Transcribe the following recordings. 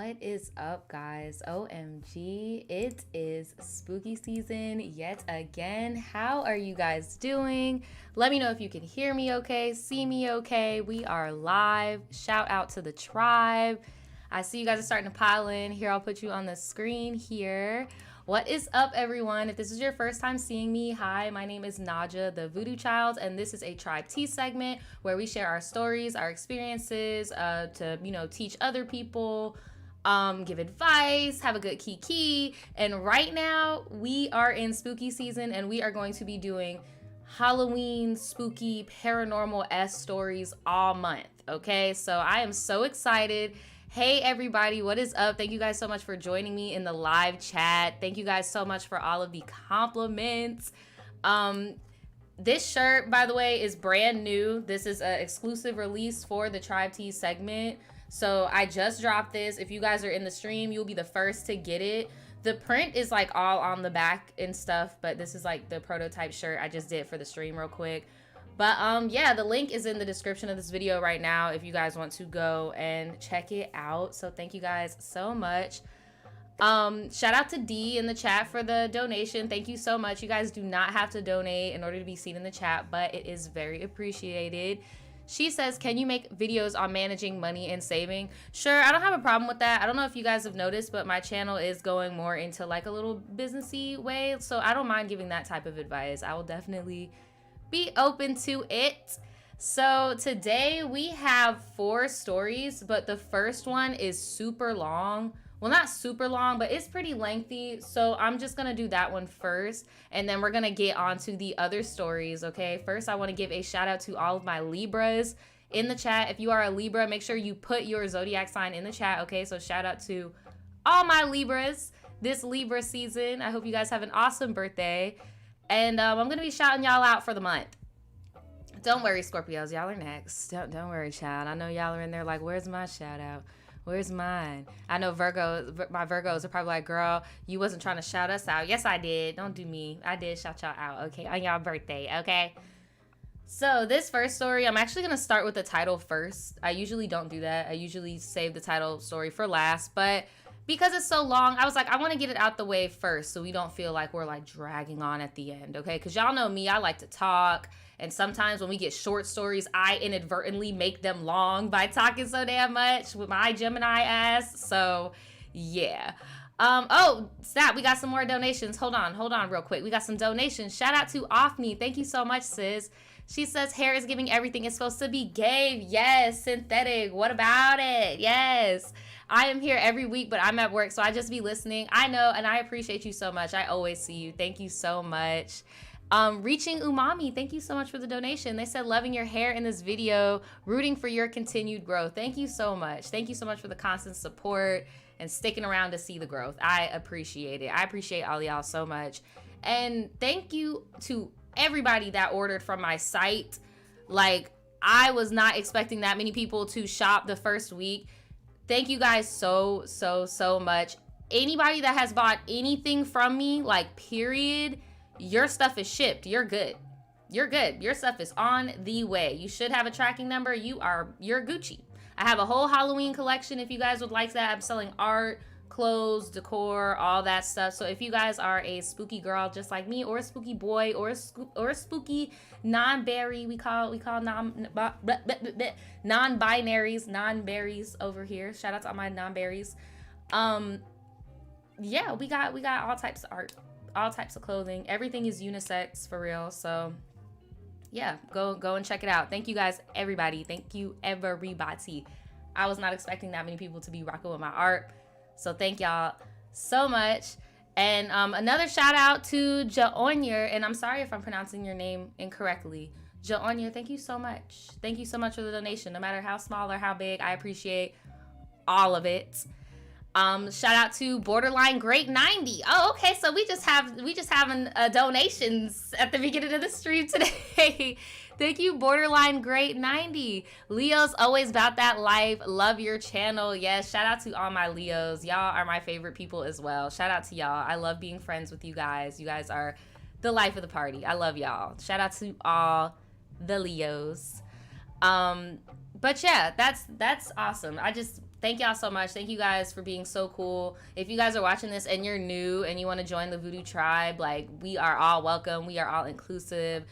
What is up, guys? OMG, it is spooky season yet again. How are you guys doing? Let me know if you can hear me okay, see me okay. We are live. Shout out to the tribe. I see you guys are starting to pile in. Here, I'll put you on the screen here. What is up, everyone? If this is your first time seeing me, hi, my name is Nadja The VoodooChild, and this is a Tribe Tea segment where we share our stories, our experiences, to teach other people, give advice, have a good kiki. And right now, we are in spooky season, and we are going to be doing Halloween, spooky, paranormal-esque stories all month, okay? So I am so excited. Hey everybody, what is up? Thank you guys so much for joining me in the live chat. Thank you guys so much for all of the compliments. This shirt, by the way, is brand new. This is an exclusive release for the Tribe Tea segment. So I just dropped this. If you guys are in the stream, you'll be the first to get it. The print is like all on the back and stuff, but this is like the prototype shirt I just did for the stream real quick. But yeah, the link is in the description of this video right now if you guys want to go and check it out. So thank you guys so much. Shout out to D in the chat for the donation. Thank you so much. You guys do not have to donate in order to be seen in the chat, but it is very appreciated. She says, can you make videos on managing money and saving? Sure, I don't have a problem with that. I don't know if you guys have noticed, but my channel is going more into like a little businessy way. So I don't mind giving that type of advice. I will definitely be open to it. So today we have 4 stories, but the first one is super long. Well, not super long, but it's pretty lengthy. So I'm just gonna do that one first, and then we're gonna get on to the other stories, okay? First, I wanna give a shout out to all of my Libras in the chat. If you are a Libra, make sure you put your zodiac sign in the chat, okay? So shout out to all my Libras this Libra season. I hope you guys have an awesome birthday. And I'm going to be shouting y'all out for the month. Don't worry, Scorpios. Y'all are next. Don't worry, child. I know y'all are in there like, where's my shout out? Where's mine? I know my Virgos are probably like, girl, you wasn't trying to shout us out. Yes, I did. Don't do me. I did shout y'all out, okay? On y'all birthday, okay? So this first story, I'm actually going to start with the title first. I usually don't do that. I usually save the title story for last, but because it's so long, I was like, I want to get it out the way first so we don't feel like we're like dragging on at the end, okay? Because y'all know me, I like to talk. And sometimes when we get short stories, I inadvertently make them long by talking so damn much with my Gemini ass. So yeah. Oh, snap, we got some more donations. Hold on real quick. We got some donations. Shout out to Offney. Thank you so much, sis. She says hair is giving everything it's supposed to be gave. Yes, synthetic. What about it? Yes. I am here every week, but I'm at work, so I just be listening. I know, and I appreciate you so much. I always see you. Thank you so much. Reaching Umami, thank you so much for the donation. They said, loving your hair in this video, rooting for your continued growth. Thank you so much. Thank you so much for the constant support and sticking around to see the growth. I appreciate it. I appreciate all y'all so much. And thank you to everybody that ordered from my site. Like, I was not expecting that many people to shop the first week. Thank you guys so much. Anybody that has bought anything from me, like period, your stuff is shipped. You're good. You're good. Your stuff is on the way. You should have a tracking number. You're Gucci. I have a whole Halloween collection if you guys would like that. I'm selling art, clothes, decor, all that stuff. So if you guys are a spooky girl just like me, or a spooky boy, or a spooky non-berry, we call non-binaries, non-berries over here. Shout out to all my non-berries. Yeah, we got all types of art, all types of clothing. Everything is unisex for real. So yeah, go and check it out. Thank you guys, everybody. Thank you, everybody. I was not expecting that many people to be rocking with my art. So thank y'all so much. And another shout out to Jaonyer, and I'm sorry if I'm pronouncing your name incorrectly. Jaonyer, thank you so much. Thank you so much for the donation. No matter how small or how big, I appreciate all of it. Shout out to Borderline Great 90. Oh, okay, so we just having donations at the beginning of the stream today. Thank you, Borderline Great 90. Leo's always about that life. Love your channel. Yes, shout out to all my Leos. Y'all are my favorite people as well. Shout out to y'all. I love being friends with you guys. You guys are the life of the party. I love y'all. Shout out to all the Leos. But yeah, that's awesome. Thank y'all so much. Thank you guys for being so cool. If you guys are watching this and you're new and you want to join the Voodoo Tribe, like, we are all welcome. We are all inclusive.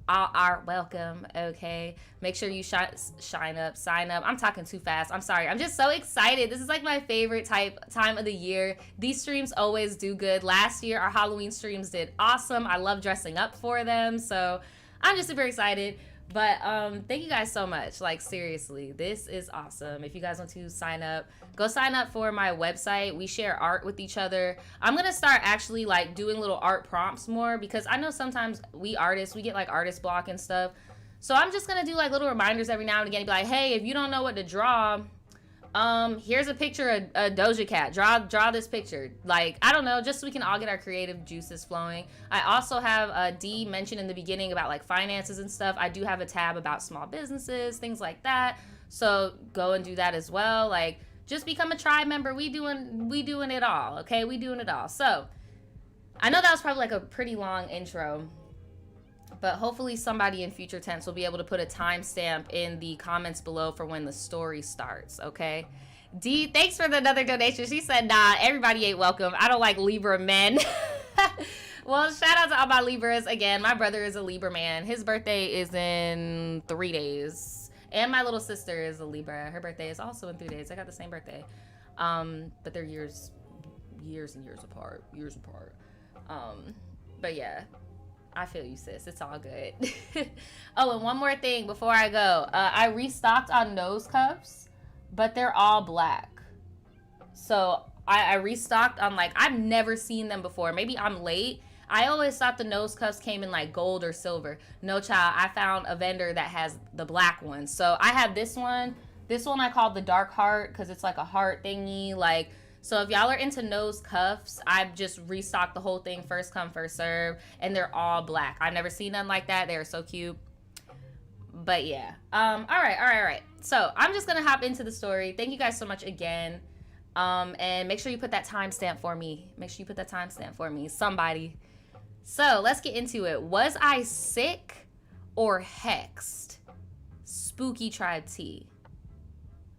All are welcome, okay? Make sure you sign up. I'm talking too fast. I'm sorry. I'm just so excited. This is like my favorite time of the year. These streams always do good. Last year, our Halloween streams did awesome. I love dressing up for them, so I'm just super excited. But thank you guys so much. Like, seriously, this is awesome. If you guys want to sign up, go sign up for my website. We share art with each other. I'm gonna start actually like doing little art prompts more, because I know sometimes we artists, we get like artist block and stuff. So I'm just gonna do like little reminders every now and again, be like, hey, if you don't know what to draw, here's a picture of a Doja Cat. Draw this picture. Like, I don't know, just so we can all get our creative juices flowing. I also have D mentioned in the beginning about like finances and stuff. I do have a tab about small businesses, things like that. So go and do that as well. Like, just become a tribe member. We doing it all, okay? We doing it all. So I know that was probably like a pretty long intro, but hopefully somebody in future tense will be able to put a timestamp in the comments below for when the story starts, okay? D, thanks for another donation. She said, nah, everybody ain't welcome. I don't like Libra men. Well, shout out to all my Libras. Again, my brother is a Libra man. His birthday is in 3 days. And my little sister is a Libra. Her birthday is also in 3 days. I got the same birthday. But they're years and years apart. But yeah. I feel you, sis. It's all good. Oh, and one more thing before I go. I restocked on nose cuffs, but they're all black. So I restocked on, like, I've never seen them before. Maybe I'm late. I always thought the nose cuffs came in like gold or silver. No, child. I found a vendor that has the black one. So I have this one. This one I call the dark heart because it's like a heart thingy. Like, so if y'all are into nose cuffs, I've just restocked the whole thing, first come, first serve, and they're all black. I've never seen none like that. They're so cute. But yeah. All right. So I'm just gonna hop into the story. Thank you guys so much again. And make sure you put that timestamp for me. Somebody. So let's get into it. Was I sick or hexed? Spooky Tribe T.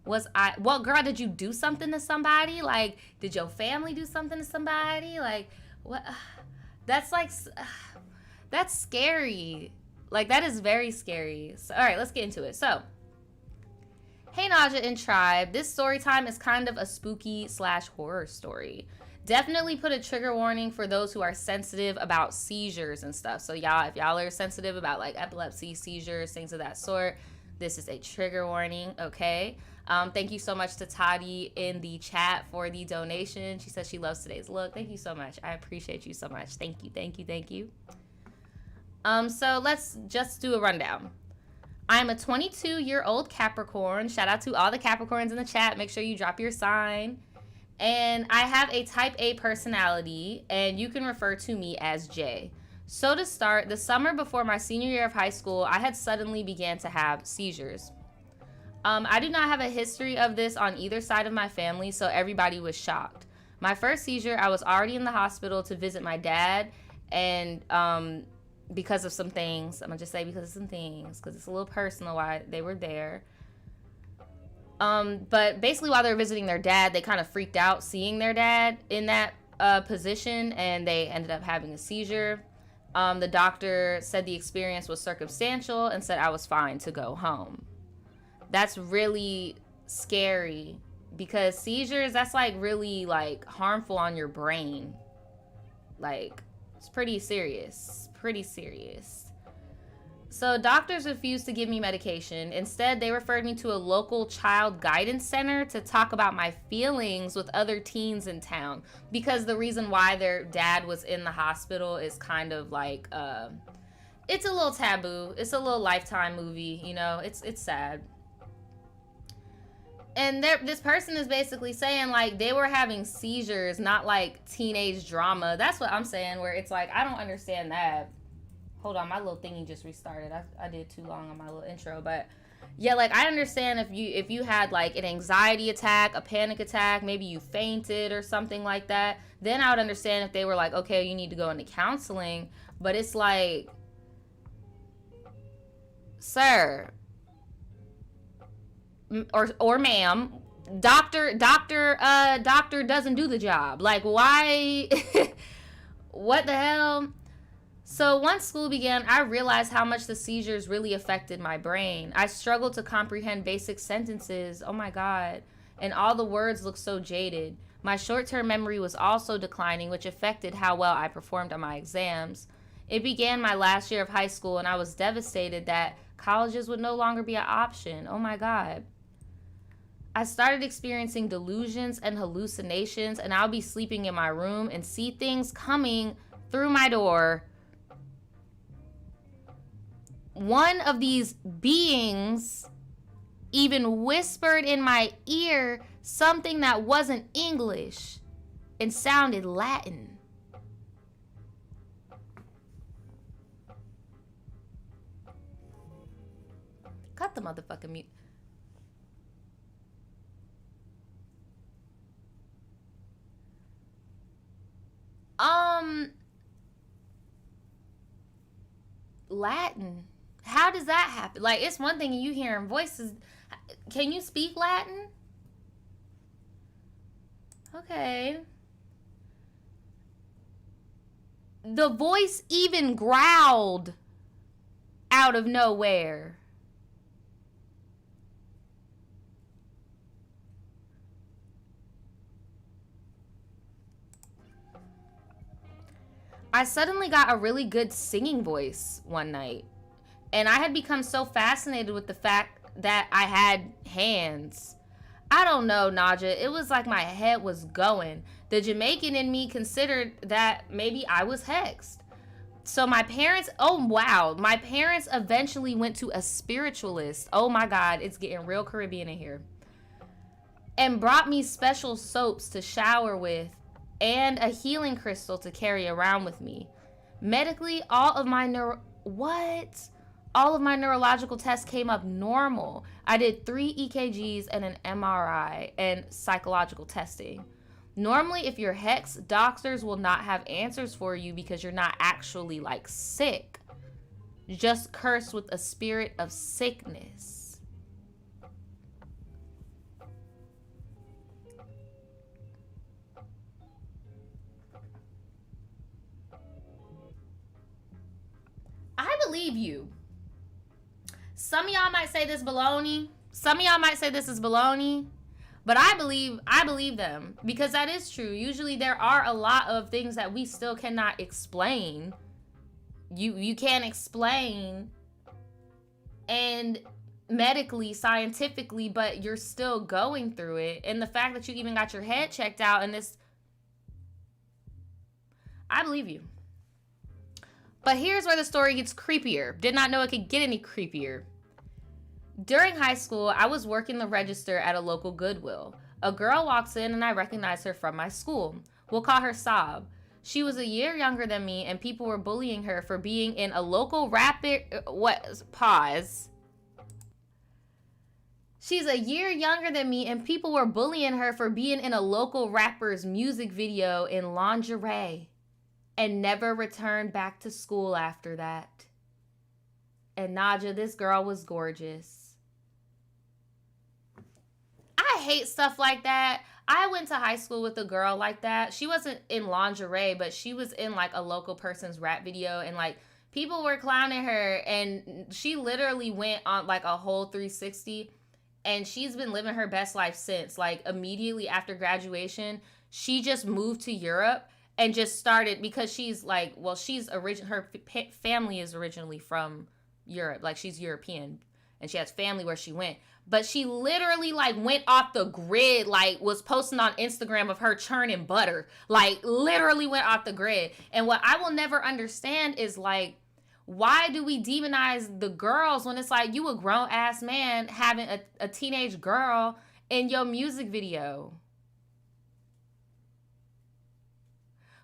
Well, girl, did you do something to somebody? Like, did your family do something to somebody? Like, what? That's like, that's scary. Like, that is very scary. So, all right, let's get into it. So, hey, Nadja and Tribe. This story time is kind of a spooky/horror story. Definitely put a trigger warning for those who are sensitive about seizures and stuff. So, y'all, if y'all are sensitive about, like, epilepsy, seizures, things of that sort, this is a trigger warning, okay? Thank you so much to Toddy in the chat for the donation. She says she loves today's look. Thank you so much. I appreciate you so much. Thank you. So let's just do a rundown. I'm a 22-year-old Capricorn. Shout out to all the Capricorns in the chat. Make sure you drop your sign. And I have a type A personality, and you can refer to me as J. So to start, the summer before my senior year of high school, I had suddenly began to have seizures. I do not have a history of this on either side of my family, so everybody was shocked. My first seizure, I was already in the hospital to visit my dad, and because of some things, I'm gonna just say because of some things, because it's a little personal why they were there. But basically while they were visiting their dad, they kind of freaked out seeing their dad in that position, and they ended up having a seizure. The doctor said the experience was circumstantial and said I was fine to go home. That's really scary because seizures, that's like really like harmful on your brain. Like, it's pretty serious. So doctors refused to give me medication. Instead, they referred me to a local child guidance center to talk about my feelings with other teens in town, because the reason why their dad was in the hospital is kind of like, it's a little taboo. It's a little Lifetime movie, you know, it's sad. And this person is basically saying, like, they were having seizures, not, like, teenage drama. That's what I'm saying, where it's like, I don't understand that. Hold on, my little thingy just restarted. I did too long on my little intro. But, yeah, like, I understand if you had, like, an anxiety attack, a panic attack, maybe you fainted or something like that. Then I would understand if they were like, okay, you need to go into counseling. But it's like, sir, or ma'am, doctor doesn't do the job. Like, why? What the hell? So once school began, I realized how much the seizures really affected my brain. I struggled to comprehend basic sentences. Oh my God. And all the words looked so jaded. My short-term memory was also declining, which affected how well I performed on my exams. It began my last year of high school, and I was devastated that colleges would no longer be an option. Oh my God. I started experiencing delusions and hallucinations, and I'll be sleeping in my room and see things coming through my door. One of these beings even whispered in my ear something that wasn't English and sounded Latin. Cut the motherfucking mute. Latin. How does that happen? Like, it's one thing you hearing voices. Can you speak Latin? Okay. The voice even growled out of nowhere. I suddenly got a really good singing voice one night. And I had become so fascinated with the fact that I had hands. I don't know, Nadja. It was like my head was going. The Jamaican in me considered that maybe I was hexed. So my parents, oh wow, my parents eventually went to a spiritualist. Oh my God, it's getting real Caribbean in here. And brought me special soaps to shower with and a healing crystal to carry around with me. Medically, all of my neurological tests came up normal. I did 3 EKGs and an MRI and psychological testing. Normally, if you're hexed, doctors will not have answers for you because you're not actually like sick. Just cursed with a spirit of sickness. I believe you. Some of y'all might say this baloney. Some of y'all might say this is baloney. But I believe them because that is true. Usually there are a lot of things that we still cannot explain. You can't explain and medically, scientifically, but you're still going through it. And the fact that you even got your head checked out and this, I believe you. But here's where the story gets creepier. Did not know it could get any creepier. During high school, I was working the register at a local Goodwill. A girl walks in and I recognize her from my school. We'll call her Sob. She was a year younger than me and people were bullying her for being in a local She's a year younger than me and people were bullying her for being in a local rapper's music video in lingerie. And never returned back to school after that. And Nadja, this girl was gorgeous. I hate stuff like that. I went to high school with a girl like that. She wasn't in lingerie, but she was in like a local person's rap video. And like people were clowning her. And she literally went on like a whole 360. And she's been living her best life since. Like immediately after graduation, she just moved to Europe. And just started because she's like, well, her family is originally from Europe. Like she's European and she has family where she went. But she literally like went off the grid, like was posting on Instagram of her churning butter. Like literally went off the grid. And what I will never understand is like, why do we demonize the girls when it's like you a grown ass man having a teenage girl in your music video?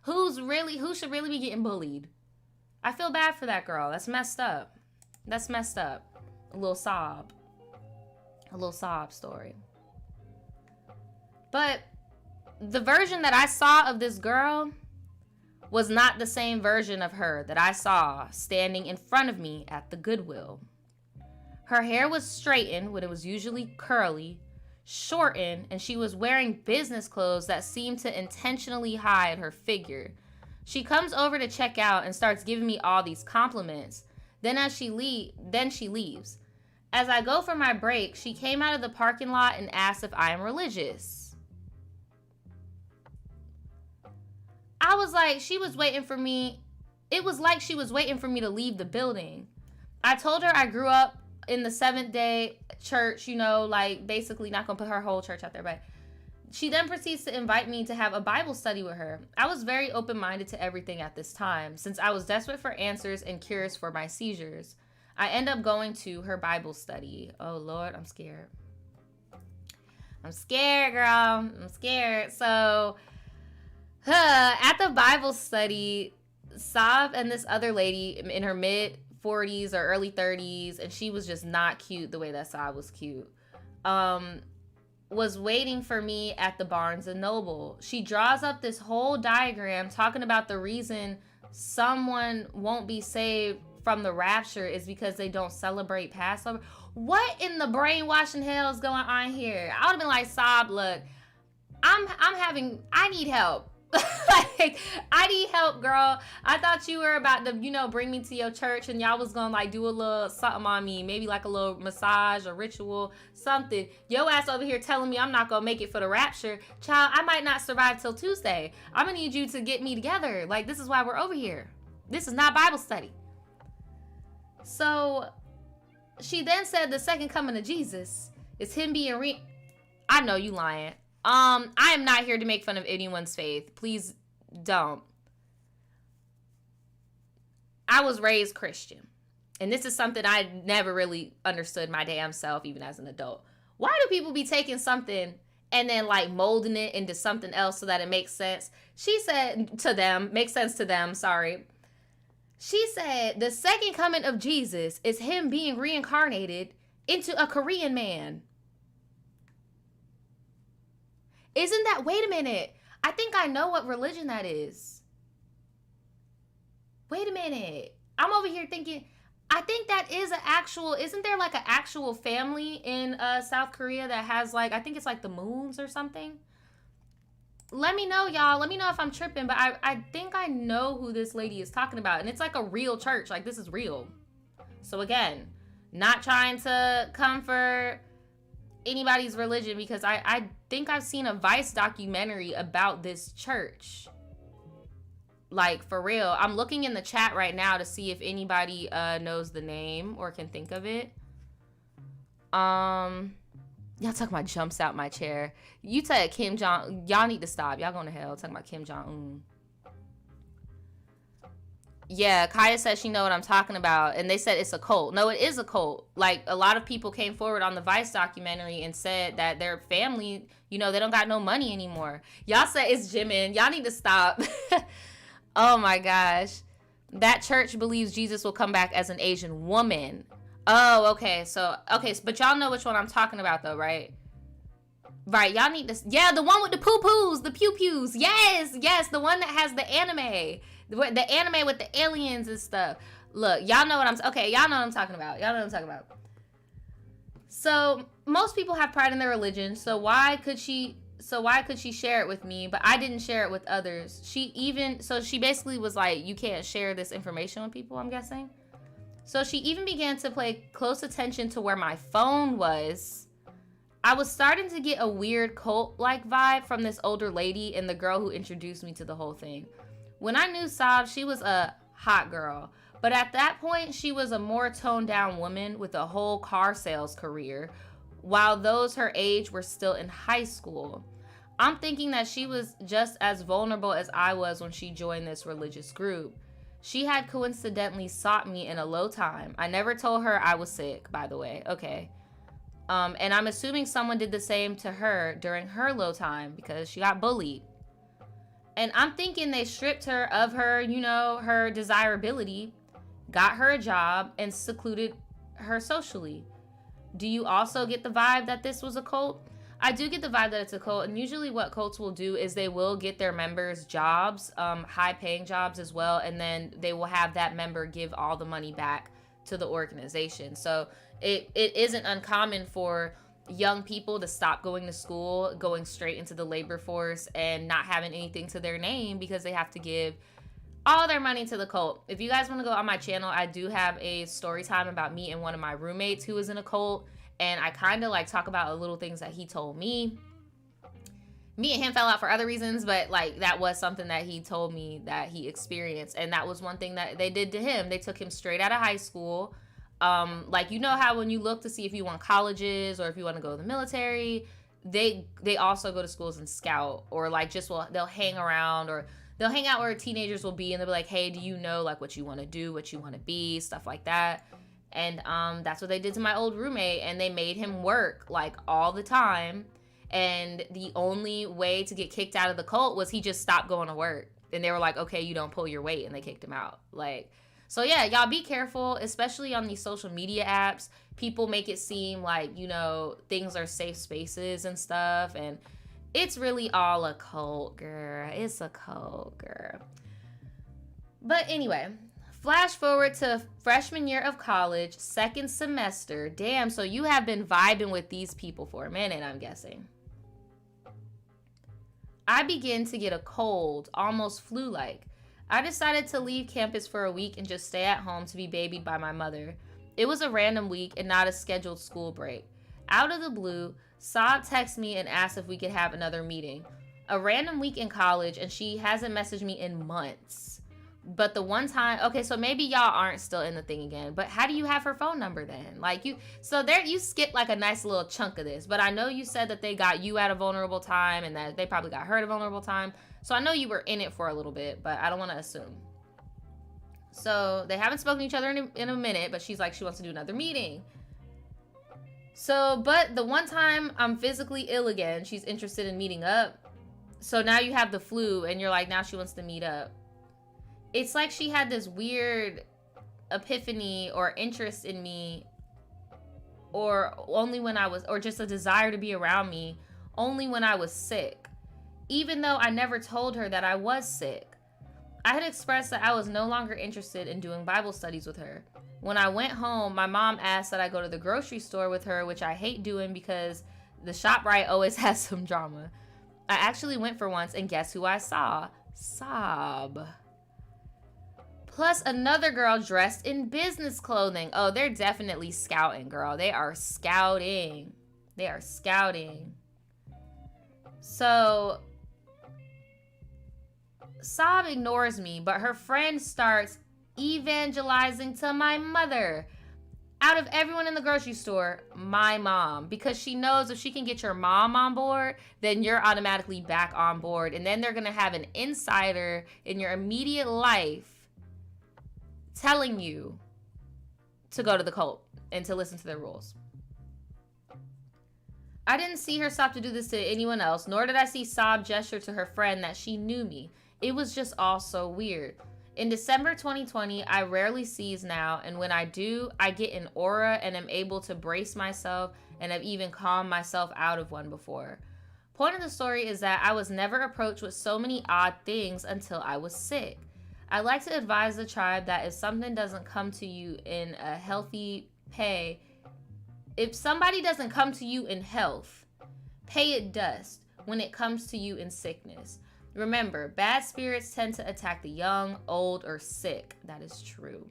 Who should really be getting bullied? I feel bad for that girl. That's messed up. That's messed up. A little sob story. But the version that I saw of this girl was not the same version of her that I saw standing in front of me at the Goodwill. Her hair was straightened when it was usually curly. shortened, and she was wearing business clothes that seemed to intentionally hide her figure. She comes over to check out and starts giving me all these compliments. Then she leaves. As I go for my break, she came out of the parking lot and asked if I am religious. I was like, she was waiting for me. It was like she was waiting for me to leave the building. I told her I grew up in the Seventh-day church, you know, like basically not gonna put her whole church out there, but she then proceeds to invite me to have a Bible study with her. I was very open-minded to everything at this time, since I was desperate for answers and cures for my seizures. I end up going to her Bible study. Oh, Lord, I'm scared. I'm scared, girl. I'm scared. So, at the Bible study, Saab and this other lady in her mid-40s or early 30s, and she was just not cute the way that Saab was cute, was waiting for me at the Barnes & Noble. She draws up this whole diagram talking about the reason someone won't be saved from the rapture is because they don't celebrate Passover. What in the brainwashing hell is going on here? I would have been like, Saab, look, I need help. Like, I need help, girl. I thought you were about to, you know, bring me to your church and y'all was gonna like do a little something on me, maybe like a little massage or ritual, something. Your ass over here telling me I'm not gonna make it for the rapture. Child, I might not survive till Tuesday. I'm gonna need you to get me together. Like, this is why we're over here. This is not Bible study. So she then said the second coming of Jesus is him being I know you lying. I am not here to make fun of anyone's faith. Please don't. I was raised Christian. And this is something I never really understood my damn self, even as an adult. Why do people be taking something and then like molding it into something else so that it makes sense? She said to them, makes sense to them, sorry. She said the second coming of Jesus is him being reincarnated into a Korean man. Isn't that, wait a minute. I think I know what religion that is. Wait a minute. I'm over here thinking, I think that is isn't there like an actual family in South Korea that has like, I think it's like the Moons or something? Let me know, y'all. Let me know if I'm tripping, but I think I know who this lady is talking about. And it's like a real church. Like, this is real. So again, not trying to come for anybody's religion, because I think I've seen a Vice documentary about this church. Like, for real. I'm looking in the chat right now to see if anybody knows the name or can think of it. Y'all talking about jumps out my chair. You said Kim Jong. Y'all need to stop. Y'all going to hell talking about Kim Jong-un. Yeah, Kaya says she know what I'm talking about. And they said it's a cult. No, it is a cult. Like, a lot of people came forward on the Vice documentary and said that their family, you know, they don't got no money anymore. Y'all said it's Jimin. Y'all need to stop. Oh, my gosh. That church believes Jesus will come back as an Asian woman. Oh, okay. So, but y'all know which one I'm talking about, though, right? Right, y'all need to... Yeah, the one with the poo-poos, the pew-pews. Yes, the one that has the anime. The anime with the aliens and stuff. Look, y'all know what I'm... Okay, y'all know what I'm talking about. So, most people have pride in their religion, so why could she share it with me, but I didn't share it with others? She basically was like, you can't share this information with people, I'm guessing. So she even began to pay close attention to where my phone was. I was starting to get a weird cult-like vibe from this older lady and the girl who introduced me to the whole thing. When I knew Saab, she was a hot girl. But at that point, she was a more toned-down woman with a whole car sales career, while those her age were still in high school. I'm thinking that she was just as vulnerable as I was when she joined this religious group. She had coincidentally sought me in a low time. I never told her I was sick, by the way. Okay. And I'm assuming someone did the same to her during her low time because she got bullied. And I'm thinking they stripped her of her, you know, her desirability, got her a job, and secluded her socially. Do you also get the vibe that this was a cult? I do get the vibe that it's a cult, and usually what cults will do is they will get their members jobs, high-paying jobs as well, and then they will have that member give all the money back to the organization. So it isn't uncommon for, young people to stop going to school, going straight into the labor force, and not having anything to their name because they have to give all their money to the cult. If you guys want to go on my channel, I do have a story time about me and one of my roommates who was in a cult, and I kind of like talk about the little things that he told me. Me and him fell out for other reasons, but like that was something that he told me that he experienced, and that was one thing that they did to him. They took him straight out of high school. Like, you know how when you look to see if you want colleges or if you want to go to the military, they also go to schools and scout, or like just they'll hang around, or they'll hang out where teenagers will be, and they'll be like, hey, do you know like what you want to do, what you want to be, stuff like that. And that's what they did to my old roommate, and they made him work like all the time. And the only way to get kicked out of the cult was he just stopped going to work. And they were like, okay, you don't pull your weight, and they kicked him out. Like, so yeah, y'all be careful, especially on these social media apps. People make it seem like, you know, things are safe spaces and stuff, and it's really all a cult, girl. It's a cult, girl. But anyway, flash forward to freshman year of college, second semester. Damn, so you have been vibing with these people for a minute, I'm guessing. I begin to get a cold, almost flu-like. I decided to leave campus for a week and just stay at home to be babied by my mother. It was a random week and not a scheduled school break. Out of the blue, Saad texted me and asked if we could have another meeting. A random week in college, and she hasn't messaged me in months. But the one time, okay, so maybe y'all aren't still in the thing again, but how do you have her phone number then? Like, you skipped like a nice little chunk of this, but I know you said that they got you at a vulnerable time and that they probably got her at a vulnerable time. So I know you were in it for a little bit, but I don't want to assume. So they haven't spoken to each other in a minute, but she's like, she wants to do another meeting. So, but the one time I'm physically ill again, she's interested in meeting up. So now you have the flu and you're like, now she wants to meet up. It's like she had this weird epiphany or interest in me, or only when I was, or just a desire to be around me only when I was sick, even though I never told her that I was sick. I had expressed that I was no longer interested in doing Bible studies with her. When I went home, my mom asked that I go to the grocery store with her, which I hate doing because the ShopRite always has some drama. I actually went for once, and guess who I saw? Sob. Plus another girl dressed in business clothing. Oh, they're definitely scouting, girl. They are scouting. They are scouting. So Sob ignores me, but her friend starts evangelizing to my mother. Out of everyone in the grocery store, my mom, because she knows if she can get your mom on board, then you're automatically back on board. And then they're going to have an insider in your immediate life telling you to go to the cult and to listen to their rules. I didn't see her stop to do this to anyone else, nor did I see Sob gesture to her friend that she knew me. It was just all so weird. In December 2020, I rarely seize now, and when I do, I get an aura and am able to brace myself and have even calmed myself out of one before. Point of the story is that I was never approached with so many odd things until I was sick. I like to advise the tribe that if something doesn't come to you in a healthy pay, if somebody doesn't come to you in health, pay it dust when it comes to you in sickness. Remember, bad spirits tend to attack the young, old, or sick. That is true.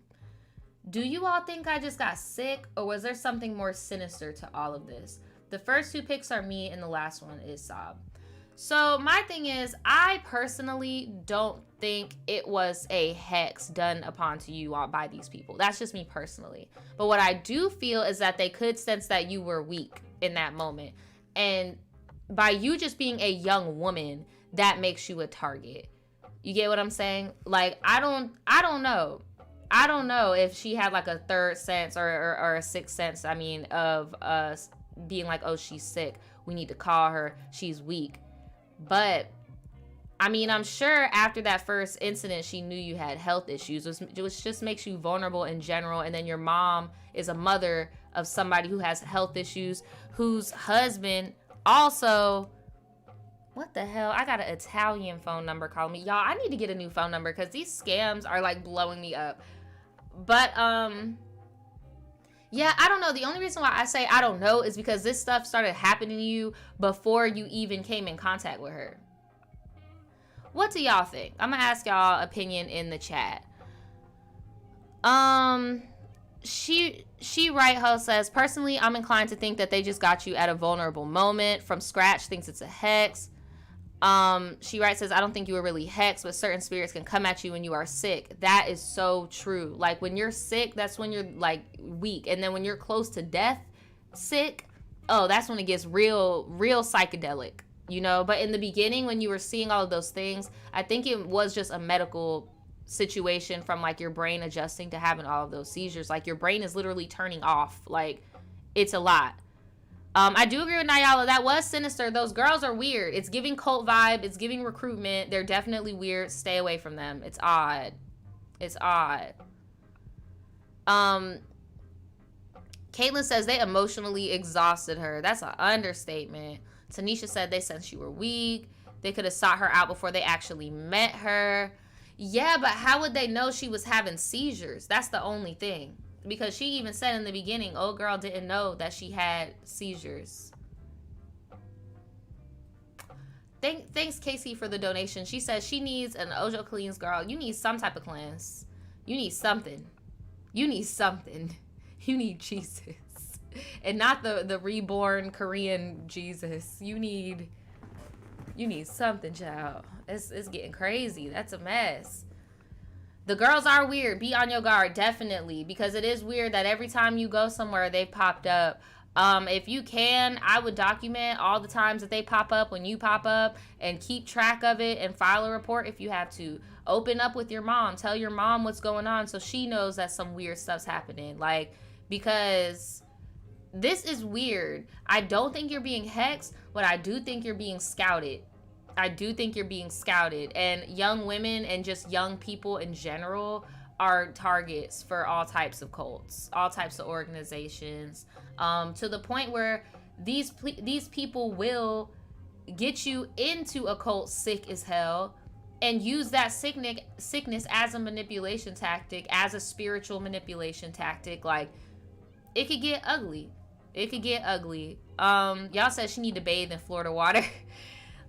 Do you all think I just got sick, or was there something more sinister to all of this? The first two picks are me, and the last one is Sob. So my thing is, I personally don't think it was a hex done upon to you all by these people. That's just me personally. But what I do feel is that they could sense that you were weak in that moment. And by you just being a young woman, that makes you a target. You get what I'm saying? Like, I don't know. I don't know if she had like a third sense or a sixth sense, I mean, of us being like, oh, she's sick. We need to call her. She's weak. But I mean, I'm sure after that first incident, she knew you had health issues, which just makes you vulnerable in general. And then your mom is a mother of somebody who has health issues, whose husband also, what the hell? I got an Italian phone number calling me. Y'all, I need to get a new phone number because these scams are like blowing me up. But Yeah, I don't know. The only reason why I say I don't know is because this stuff started happening to you before you even came in contact with her. What do y'all think? I'm gonna ask y'all opinion in the chat. She right ho says, personally, I'm inclined to think that they just got you at a vulnerable moment. From scratch, thinks it's a hex. She writes, says, I don't think you were really hexed, but certain spirits can come at you when you are sick. That is so true. Like, when you're sick, that's when you're, like, weak. And then when you're close to death, sick, oh, that's when it gets real psychedelic, you know? But in the beginning, when you were seeing all of those things, I think it was just a medical situation from, like, your brain adjusting to having all of those seizures. Like, your brain is literally turning off. Like, it's a lot. I do agree with Nyala. That was sinister. Those girls are weird. It's giving cult vibe. It's giving recruitment. They're definitely weird. Stay away from them. It's odd. It's odd. Caitlin says they emotionally exhausted her. That's an understatement. Tanisha said they sensed you were weak. They could have sought her out before they actually met her. Yeah, but how would they know she was having seizures? That's the only thing. Because she even said in the beginning, old girl didn't know that she had seizures. Thanks, Casey, for the donation. She says she needs an Ojo cleanse, girl. You need some type of cleanse. You need something. You need something. You need Jesus. And not the reborn Korean Jesus. You need something, child. It's getting crazy. That's a mess. The girls are weird. Be on your guard, definitely, because it is weird that every time you go somewhere, they've popped up. If you can, I would document all the times that they pop up when you pop up and keep track of it and file a report if you have to. Open up with your mom. Tell your mom what's going on so she knows that some weird stuff's happening. Like, because this is weird. I don't think you're being hexed, but I do think you're being scouted. I do think you're being scouted, and young women and just young people in general are targets for all types of cults, all types of organizations, to the point where these people will get you into a cult sick as hell and use that sickness as a manipulation tactic, as a spiritual manipulation tactic. Like, it could get ugly. It could get ugly. Y'all said she need to bathe in Florida water.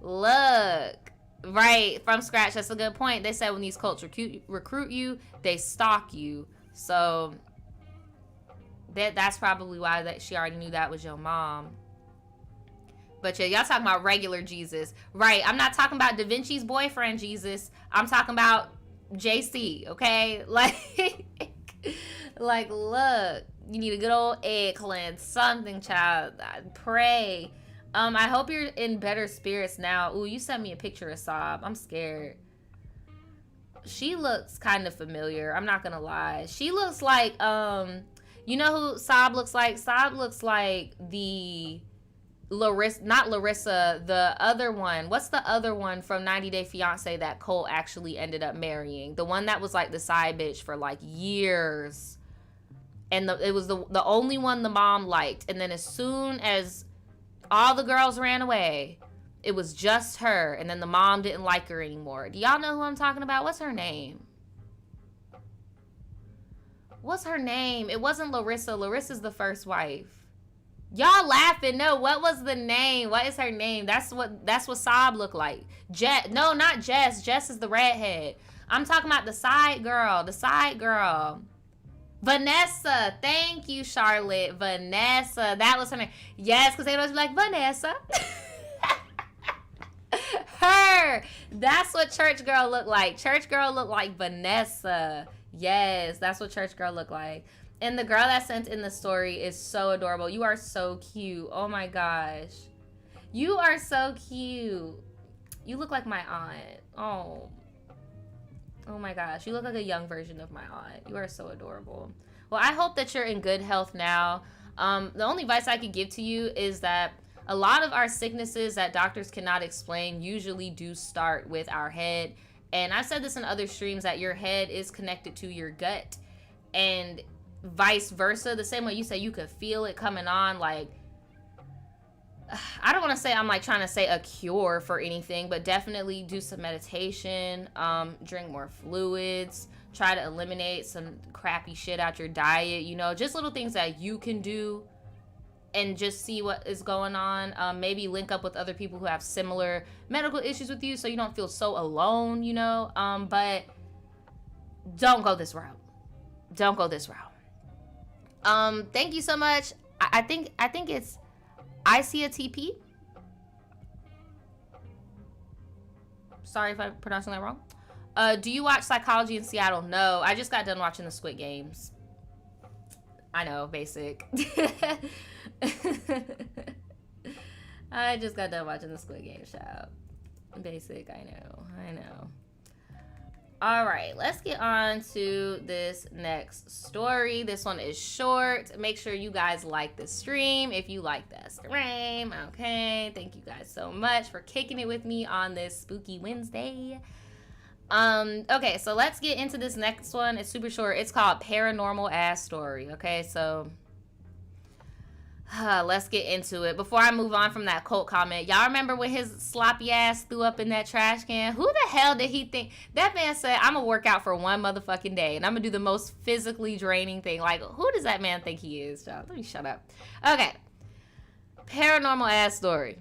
Look, right, from scratch, that's a good point. They said when these cults recruit you, they stalk you. So that's probably why that she already knew that was your mom. But yeah, y'all talking about regular Jesus. Right, I'm not talking about Da Vinci's boyfriend Jesus. I'm talking about JC, okay? Like, look, you need a good old egg cleanse, something, child. I pray. I hope you're in better spirits now. Ooh, you sent me a picture of Sob. I'm scared. She looks kind of familiar. I'm not gonna lie. She looks like, you know who Sob looks like? Sob looks like the Larissa, not Larissa, the other one. What's the other one from 90 Day Fiancé that Cole actually ended up marrying? The one that was like the side bitch for like years. And it was the only one the mom liked. And then as soon as all the girls ran away, it was just her, and then the mom didn't like her anymore. Do y'all know who I'm talking about? What's her name? What's her name? It wasn't Larissa. Larissa's the first wife. Y'all laughing. No, what was the name? What is her name? That's what Sob looked like. No, not Jess. Jess is the redhead. I'm talking about the side girl. The side girl. Vanessa. Thank you, Charlotte. Vanessa. That was her name. Yes, because they always be like, Vanessa. Her. That's what church girl looked like. Church girl looked like Vanessa. Yes, that's what church girl looked like. And the girl that sent in the story is so adorable. You are so cute. Oh my gosh. You are so cute. You look like my aunt. Oh my gosh. You look like a young version of my aunt. You are so adorable. Well, I hope that you're in good health now. The only advice I could give to you is that a lot of our sicknesses that doctors cannot explain usually do start with our head. And I've said this in other streams that your head is connected to your gut. And vice versa, the same way you say you could feel it coming on. Like, I don't want to say I'm like trying to say a cure for anything, but definitely do some meditation, drink more fluids, try to eliminate some crappy shit out your diet, you know, just little things that you can do and just see what is going on. Maybe link up with other people who have similar medical issues with you so you don't feel so alone, you know. But don't go this route. Don't go this route. Thank you so much. I think it's I see a TP. Sorry if I'm pronouncing that wrong. Do you watch Psychology in Seattle? No, I just got done watching the Squid Games. I know, basic. I just got done watching the Squid Game show. Basic, I know. All right, let's get on to this next story. This one is short. Make sure you guys like the stream if you like the stream. Okay, thank you guys so much for kicking it with me on this spooky Wednesday. Okay, so let's get into this next one. It's super short. It's called Paranormal Ass Story. Okay, so let's get into it. Before I move on from that cult comment, y'all remember when his sloppy ass threw up in that trash can? Who the hell did he think? That man said, I'm gonna work out for one motherfucking day and I'm gonna do the most physically draining thing. Like, who does that man think he is, y'all? Let me shut up. Okay, Paranormal Ass Story.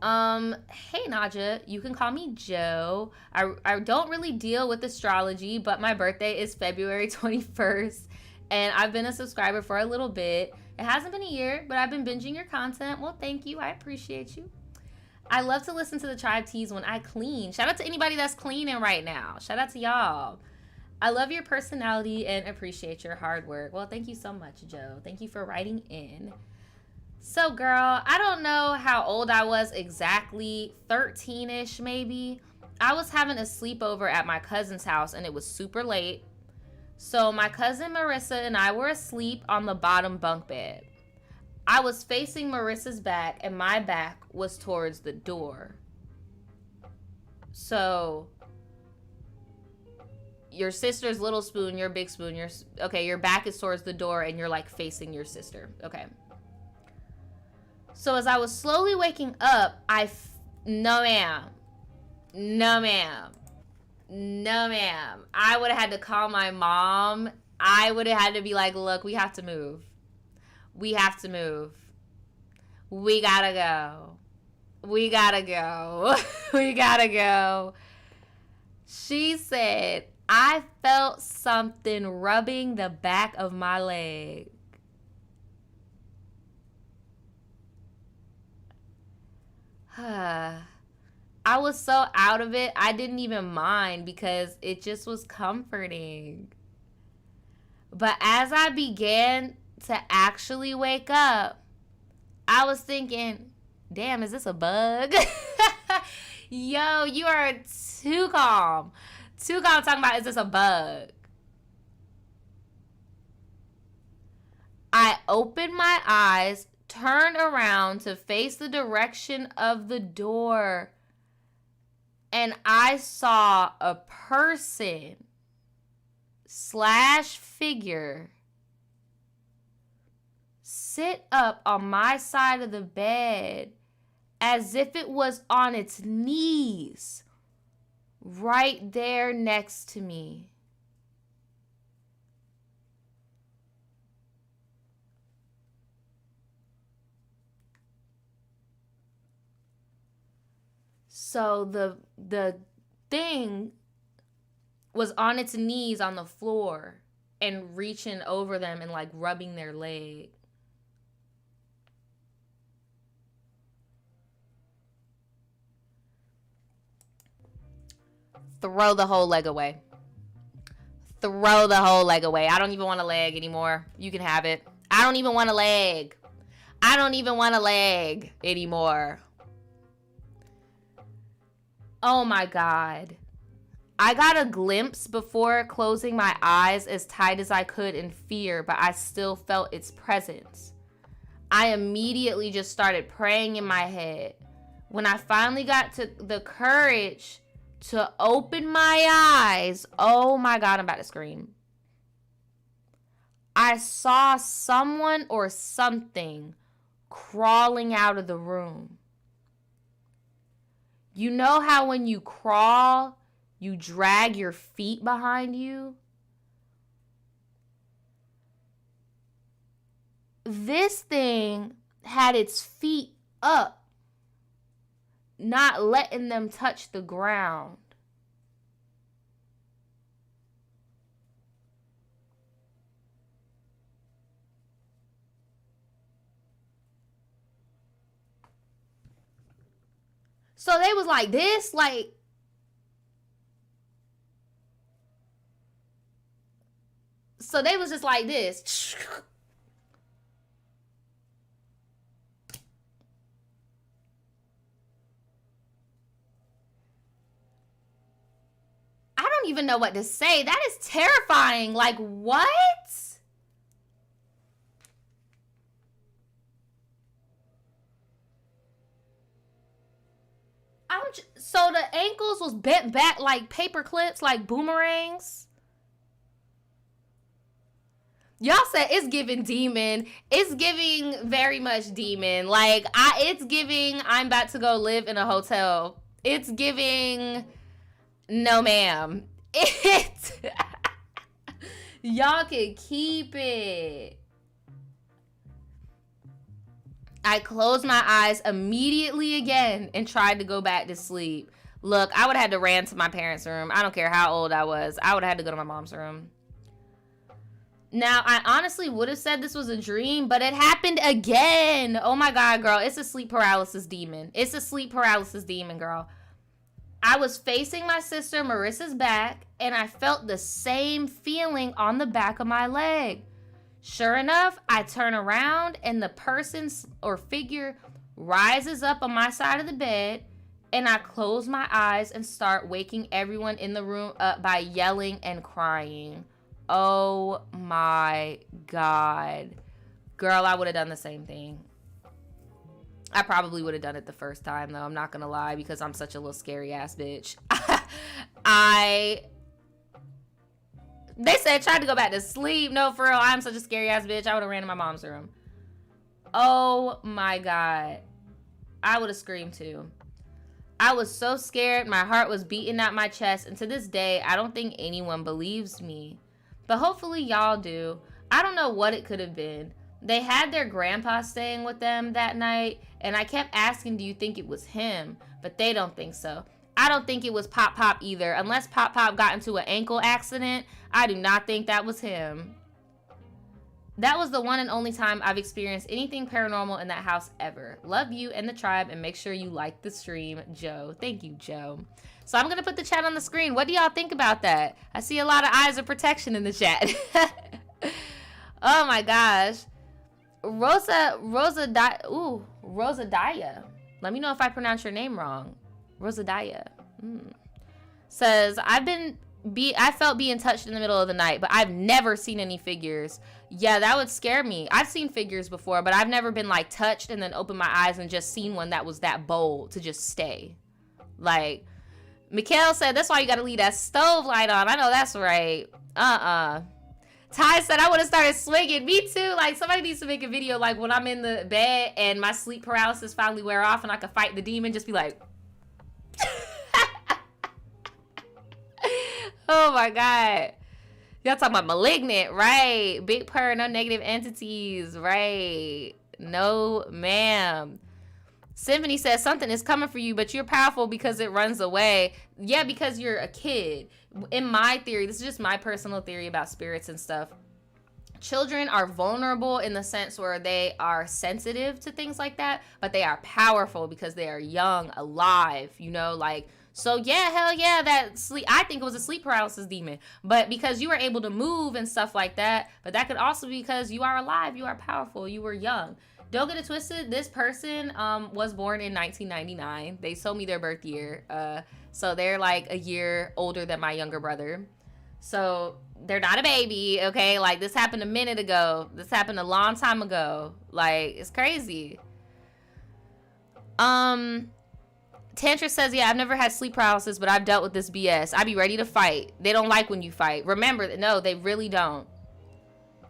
Hey Nadja, you can call me Joe. I don't really deal with astrology, but my birthday is February 21st, and I've been a subscriber for a little bit. It hasn't been a year, but I've been binging your content. Well, thank you. I appreciate you. I love to listen to the Tribe Teas when I clean. Shout out to anybody that's cleaning right now. Shout out to y'all. I love your personality and appreciate your hard work. Well, thank you so much, Joe. Thank you for writing in. So, girl, I don't know how old I was exactly, 13-ish maybe. I was having a sleepover at my cousin's house, and it was super late. So my cousin Marissa and I were asleep on the bottom bunk bed. I was facing Marissa's back, and my back was towards the door. So your sister's little spoon, your big spoon, your back is towards the door, and you're like facing your sister. Okay. So as I was slowly waking up, no ma'am. I would have had to call my mom. I would have had to be like, look, we have to move. We gotta go. We gotta go. She said, I felt something rubbing the back of my leg. I was so out of it, I didn't even mind because it just was comforting. But as I began to actually wake up, I was thinking, damn, is this a bug? Yo, you are too calm. Too calm talking about, is this a bug? I opened my eyes, turned around to face the direction of the door, and I saw a person / figure sit up on my side of the bed as if it was on its knees right there next to me. So the thing was on its knees on the floor and reaching over them and like rubbing their leg. Throw the whole leg away. Throw the whole leg away. I don't even want a leg anymore. You can have it. I don't even want a leg. I don't even want a leg anymore. Oh my God. I got a glimpse before closing my eyes as tight as I could in fear, but I still felt its presence. I immediately just started praying in my head. When I finally got to the courage to open my eyes, oh my God, I'm about to scream. I saw someone or something crawling out of the room. You know how when you crawl, you drag your feet behind you. This thing had its feet up, not letting them touch the ground. So they was like this, like, so they was just like this. I don't even know what to say. That is terrifying. Like, what? So the ankles was bent back like paper clips, like boomerangs. Y'all said it's giving demon. It's giving very much demon. Like, it's giving I'm about to go live in a hotel. It's giving no ma'am. Y'all can keep it. I closed my eyes immediately again and tried to go back to sleep. Look, I would have had to ran to my parents' room. I don't care how old I was. I would have had to go to my mom's room. Now, I honestly would have said this was a dream, but it happened again. Oh my God, girl. It's a sleep paralysis demon. It's a sleep paralysis demon, girl. I was facing my sister Marissa's back, and I felt the same feeling on the back of my leg. Sure enough, I turn around and the person or figure rises up on my side of the bed, and I close my eyes and start waking everyone in the room up by yelling and crying. Oh my God. Girl, I would have done the same thing. I probably would have done it the first time, though. I'm not going to lie, because I'm such a little scary ass bitch. They said tried to go back to sleep. No, for real, I'm such a scary ass bitch. I would have ran to my mom's room. Oh my God. I would have screamed too. I was so scared. My heart was beating out my chest. And to this day, I don't think anyone believes me. But hopefully y'all do. I don't know what it could have been. They had their grandpa staying with them that night. And I kept asking, do you think it was him? But they don't think so. I don't think it was Pop Pop either. Unless Pop Pop got into an ankle accident, I do not think that was him. That was the one and only time I've experienced anything paranormal in that house ever. Love you and the tribe, and make sure you like the stream, Joe. Thank you, Joe. So I'm going to put the chat on the screen. What do y'all think about that? I see a lot of eyes of protection in the chat. Oh my gosh. Rosa Daya. Let me know if I pronounce your name wrong. Rosa Daya. Says, I felt being touched in the middle of the night, but I've never seen any figures. Yeah, that would scare me. I've seen figures before, but I've never been like touched and then opened my eyes and just seen one that was that bold to just stay. Like, Mikhail said, that's why you gotta leave that stove light on. I know that's right. Ty said, I would have started swinging. Me too. Like, somebody needs to make a video like when I'm in the bed and my sleep paralysis finally wear off and I can fight the demon, just be like, oh my God. Y'all talking about malignant, right? Big purr, no negative entities, right? No, ma'am. Symphony says something is coming for you, but you're powerful because it runs away. Yeah, because you're a kid. In my theory, this is just my personal theory about spirits and stuff. Children are vulnerable in the sense where they are sensitive to things like that, but they are powerful because they are young, alive, you know, like, so yeah, hell yeah, that sleep, I think it was a sleep paralysis demon, but because you were able to move and stuff like that, but that could also be because you are alive, you are powerful, you were young. Don't get it twisted, this person was born in 1999. They told me their birth year, so they're like a year older than my younger brother. So they're not a baby, okay? Like, this happened a minute ago. This happened a long time ago. Like, it's crazy. Tantra says, yeah, I've never had sleep paralysis, but I've dealt with this BS. I be ready to fight. They don't like when you fight. Remember, no, they really don't.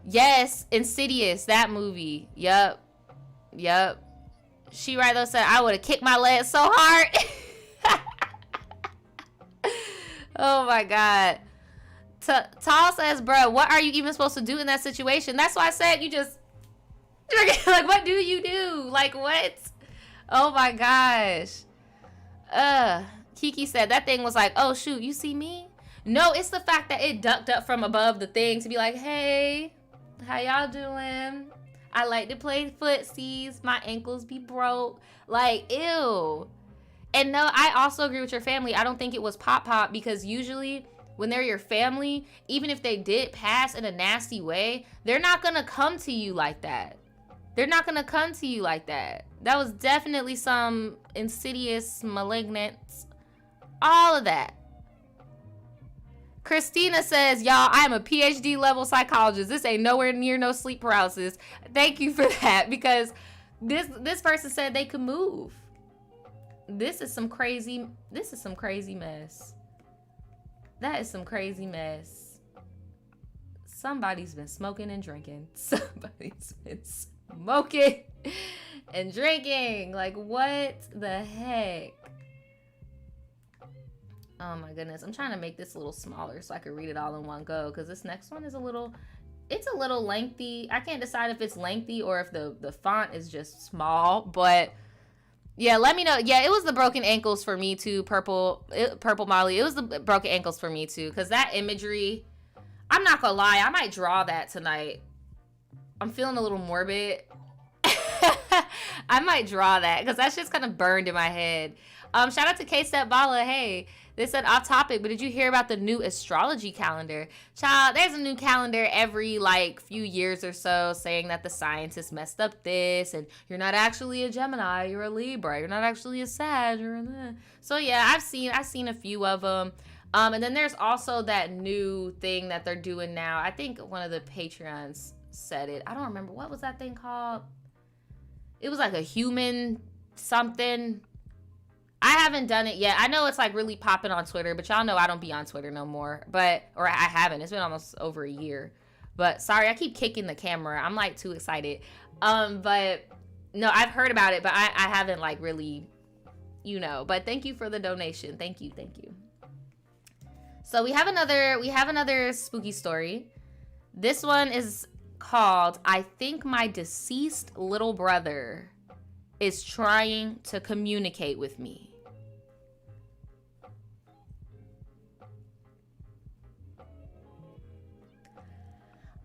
Yes, Insidious, that movie. Yup. She right though said, I would have kicked my leg so hard. Oh my God. Tall says, bro, what are you even supposed to do in that situation? That's why I said you just, like, what do you do? Like, what? Oh my gosh. Kiki said that thing was like, oh shoot, you see me? No, it's the fact that it ducked up from above the thing to be like, hey, how y'all doing? I like to play footsies. My ankles be broke. Like, ew. And no, I also agree with your family. I don't think it was pop because usually when they're your family, even if they did pass in a nasty way, they're not gonna come to you like that. They're not gonna come to you like that. That was definitely some insidious, malignant, all of that. Christina says, y'all, I am a PhD level psychologist. This ain't nowhere near no sleep paralysis. Thank you for that, because this person said they could move. This is some crazy mess. That is some crazy mess. Somebody's been smoking and drinking. Somebody's been smoking and drinking. Like, what the heck? Oh my goodness. I'm trying to make this a little smaller so I can read it all in one go, because this next one is it's a little lengthy. I can't decide if it's lengthy or if the font is just small, but yeah, let me know. Yeah, it was the broken ankles for me too, Purple Molly. It was the broken ankles for me too, because that imagery, I'm not gonna lie, I might draw that tonight. I'm feeling a little morbid. I might draw that because that shit's kind of burned in my head. Shout out to K-Step Bala. Hey, they said off topic, but did you hear about the new astrology calendar? Child, there's a new calendar every like few years or so saying that the scientists messed up this and you're not actually a Gemini, you're a Libra, you're not actually a Sag. So yeah, I've seen a few of them. And then there's also that new thing that they're doing now. I think one of the Patreons said it. I don't remember. What was that thing called? It was like a human something. I haven't done it yet. I know it's like really popping on Twitter, but y'all know I don't be on Twitter no more. Or I haven't. It's been almost over a year. But sorry, I keep kicking the camera. I'm like too excited. But no, I've heard about it, but I haven't like really, But thank you for the donation. Thank you. So we have another spooky story. This one is called I Think My Deceased Little Brother is Trying to Communicate with Me.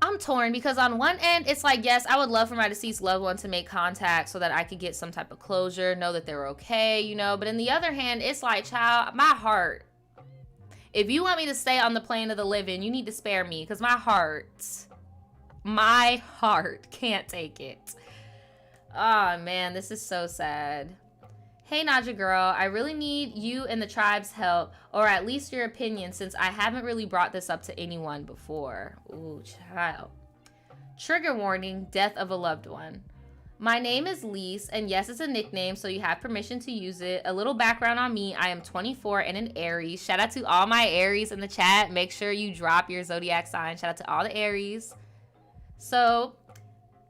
I'm torn because on one end, it's like, yes, I would love for my deceased loved one to make contact so that I could get some type of closure, know that they're okay, But in the other hand, it's like, child, my heart. If you want me to stay on the plane of the living, you need to spare me because my heart can't take it. Oh man, this is so sad. Hey Nadja girl, I really need you and the tribe's help, or at least your opinion, since I haven't really brought this up to anyone before. Ooh, child. Trigger warning, death of a loved one. My name is Lise, and yes, it's a nickname, so you have permission to use it. A little background on me, I am 24 and an Aries. Shout out to all my Aries in the chat. Make sure you drop your zodiac sign. Shout out to all the Aries. So,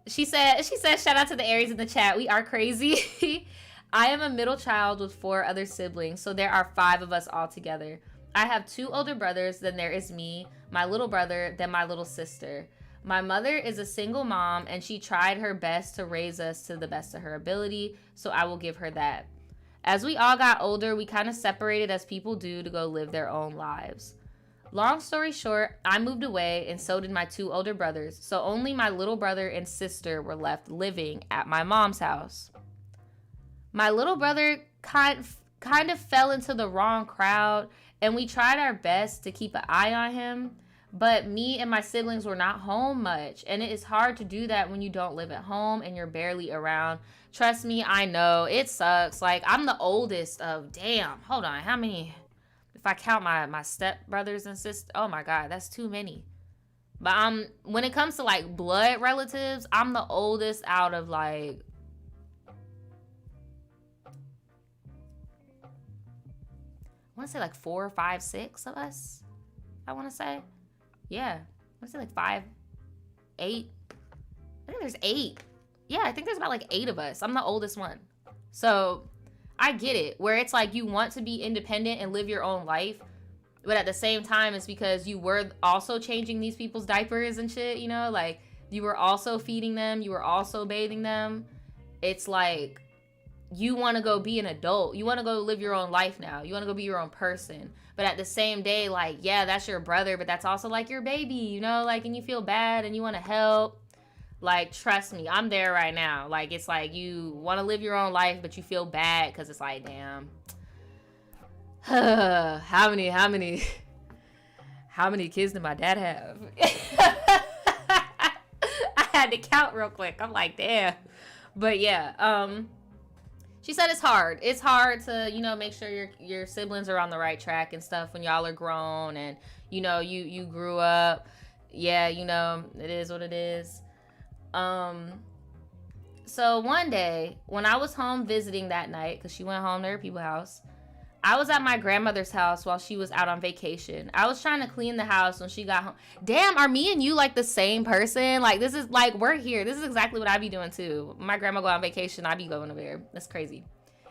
she said, shout out to the Aries in the chat. We are crazy. I am a middle child with 4 other siblings, so there are 5 of us all together. I have 2 older brothers, then there is me, my little brother, then my little sister. My mother is a single mom, and she tried her best to raise us to the best of her ability, so I will give her that. As we all got older, we kind of separated as people do to go live their own lives. Long story short, I moved away, and so did my 2 older brothers, so only my little brother and sister were left living at my mom's house. My little brother kind of fell into the wrong crowd, and we tried our best to keep an eye on him, but me and my siblings were not home much, and it is hard to do that when you don't live at home and you're barely around. Trust me, I know, it sucks. Like, I'm the oldest of, damn, hold on, how many? If I count my step brothers and sisters, oh my God, that's too many. But when it comes to like blood relatives, I'm the oldest out of like, I want to say like 4, 5, 6 of us. I want to say, yeah, I want to say like 5, 8. I think there's 8. Yeah, I think there's about like 8 of us. I'm the oldest one. So I get it, where it's like you want to be independent and live your own life, But at the same time, it's because you were also changing these people's diapers and shit, you know? Like, you were also feeding them. You were also bathing them. It's like, you want to go be an adult. You want to go live your own life now. You want to go be your own person. But at the same day, like, yeah, that's your brother, but that's also, like, your baby, you know? Like, and you feel bad and you want to help. Like, trust me, I'm there right now. Like, it's like you want to live your own life, but you feel bad because it's like, damn. How many kids did my dad have? I had to count real quick. I'm like, damn. But yeah, she said it's hard. It's hard to, you know, make sure your siblings are on the right track and stuff when y'all are grown and, you know, you grew up. Yeah, you know, it is what it is. So one day when I was home visiting that night, because she went home to her people's house, I was at my grandmother's house while she was out on vacation. I was trying to clean the house when she got home. Damn, are me and you like the same person? Like, this is like, we're here. This is exactly what I be doing too. My grandma go on vacation, I be going over there. That's crazy.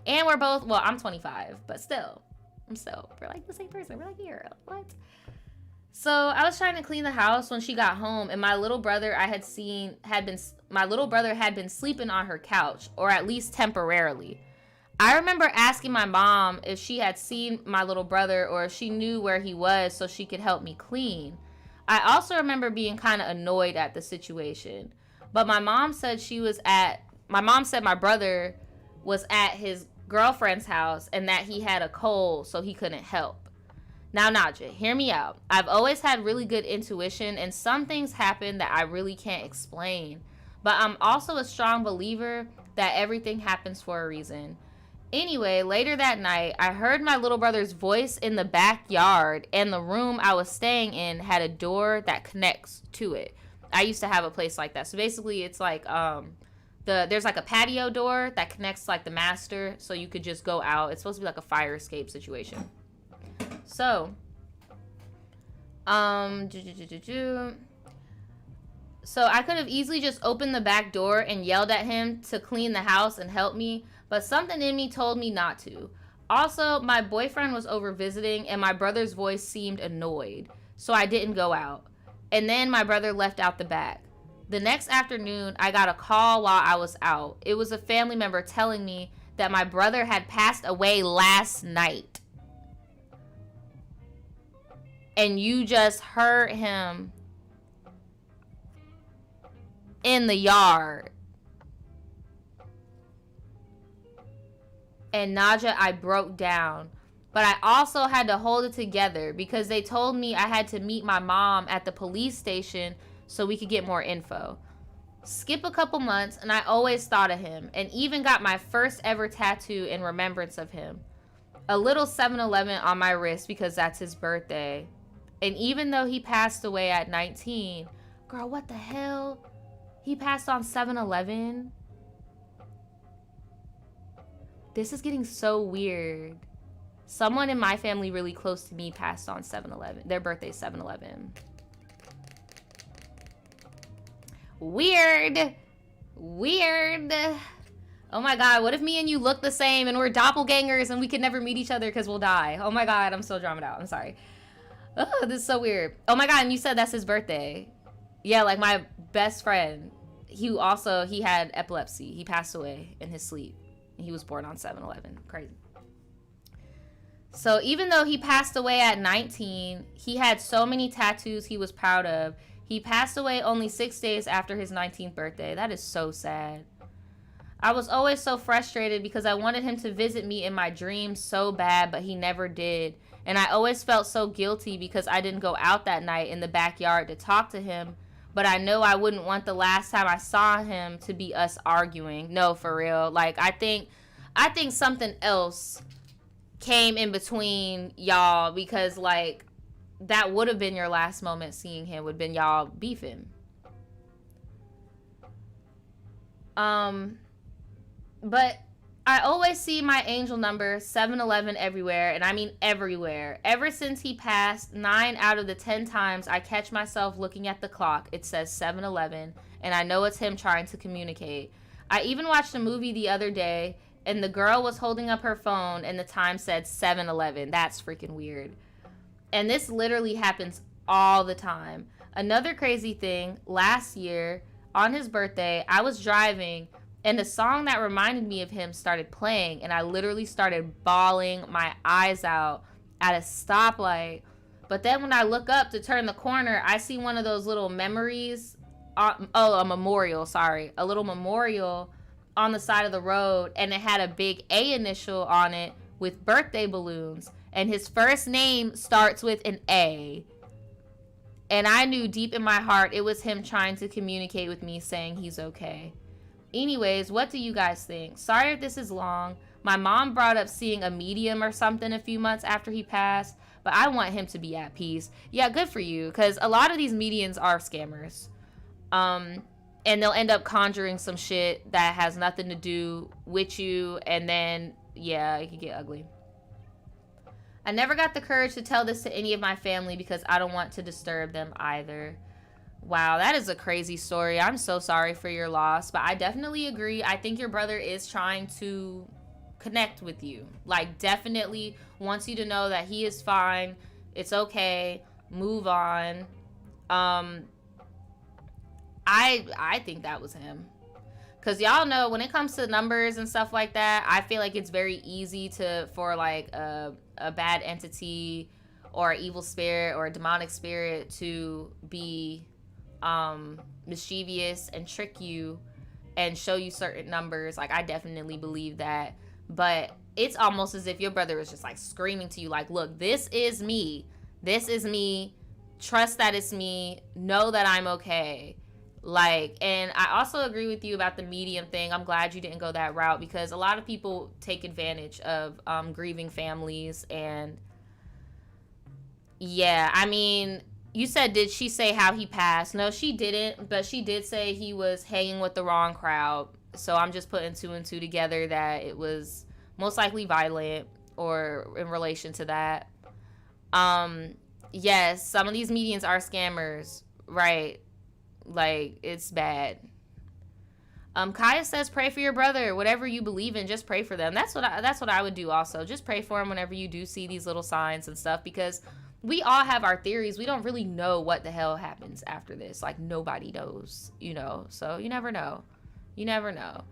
And we're both, well, I'm 25, but still, we're like the same person. We're like, here, what? So I was trying to clean the house when she got home, and my little brother had been sleeping on her couch, or at least temporarily. I remember asking my mom if she had seen my little brother or if she knew where he was so she could help me clean. I also remember being kind of annoyed at the situation. But my mom said my brother was at his girlfriend's house and that he had a cold so he couldn't help. Now, Nadja, hear me out. I've always had really good intuition and some things happen that I really can't explain. But I'm also a strong believer that everything happens for a reason. Anyway, later that night, I heard my little brother's voice in the backyard, and the room I was staying in had a door that connects to it. I used to have a place like that. So basically, it's like there's like a patio door that connects to like the master, so you could just go out. It's supposed to be like a fire escape situation. So, So I could have easily just opened the back door and yelled at him to clean the house and help me, but something in me told me not to. Also, my boyfriend was over visiting and my brother's voice seemed annoyed, so I didn't go out. And then my brother left out the back. The next afternoon, I got a call while I was out. It was a family member telling me that my brother had passed away last night. And you just heard him in the yard. And Nadja, I broke down. But I also had to hold it together because they told me I had to meet my mom at the police station so we could get more info. Skip a couple months and I always thought of him and even got my first ever tattoo in remembrance of him. A little 7-Eleven on my wrist because that's his birthday. And even though he passed away at 19, girl, what the hell? He passed on 7-Eleven? This is getting so weird. Someone in my family really close to me passed on 7-Eleven. Their birthday's 7-Eleven. Weird. Weird. Oh my God, what if me and you look the same and we're doppelgangers and we could never meet each other because we'll die? Oh my God, I'm so drawn out. I'm sorry. Oh, this is so weird. Oh my God, and you said that's his birthday. Yeah, like my best friend, he had epilepsy. He passed away in his sleep. He was born on 7-Eleven. Crazy. So even though he passed away at 19, he had so many tattoos he was proud of. He passed away only 6 days after his 19th birthday. That is so sad. I was always so frustrated because I wanted him to visit me in my dreams so bad, but he never did. And I always felt so guilty because I didn't go out that night in the backyard to talk to him. But I know I wouldn't want the last time I saw him to be us arguing. No, for real. Like, I think something else came in between y'all because, like, that would have been your last moment seeing him, would have been y'all beefing. But I always see my angel number, 7-Eleven, everywhere, and I mean everywhere. Ever since he passed, 9 out of the 10 times I catch myself looking at the clock, it says 7-Eleven, and I know it's him trying to communicate. I even watched a movie the other day, and the girl was holding up her phone, and the time said 7-Eleven. That's freaking weird. And this literally happens all the time. Another crazy thing, last year on his birthday, I was driving and a song that reminded me of him started playing, and I literally started bawling my eyes out at a stoplight. But then when I look up to turn the corner, I see one of those little memories. A memorial, sorry. A little memorial on the side of the road, and it had a big A initial on it with birthday balloons. And his first name starts with an A. And I knew deep in my heart it was him trying to communicate with me, saying he's okay. Anyways, what do you guys think? Sorry if this is long. My mom brought up seeing a medium or something a few months after he passed, but I want him to be at peace. Yeah, good for you, because a lot of these mediums are scammers. And they'll end up conjuring some shit that has nothing to do with you, and then, yeah, it can get ugly. I never got the courage to tell this to any of my family because I don't want to disturb them either. Wow, that is a crazy story. I'm so sorry for your loss, but I definitely agree. I think your brother is trying to connect with you. Like, definitely wants you to know that he is fine. It's okay. Move on. I think that was him. Because y'all know when it comes to numbers and stuff like that, I feel like it's very easy for like a bad entity or an evil spirit or a demonic spirit to be mischievous and trick you and show you certain numbers. Like, I definitely believe that. But it's almost as if your brother is just like screaming to you like, look, this is me. This is me. Trust that it's me. Know that I'm okay. Like, and I also agree with you about the medium thing. I'm glad you didn't go that route, because a lot of people take advantage of grieving families. And yeah, I mean, you said, did she say how he passed? No, she didn't, but she did say he was hanging with the wrong crowd. So I'm just putting two and two together that it was most likely violent or in relation to that. Yes, some of these mediums are scammers, right? Like, it's bad. Kaya says, pray for your brother. Whatever you believe in, just pray for them. That's what I would do also. Just pray for him whenever you do see these little signs and stuff, because we all have our theories. We don't really know what the hell happens after this. Like, nobody knows, so you never know. You never know.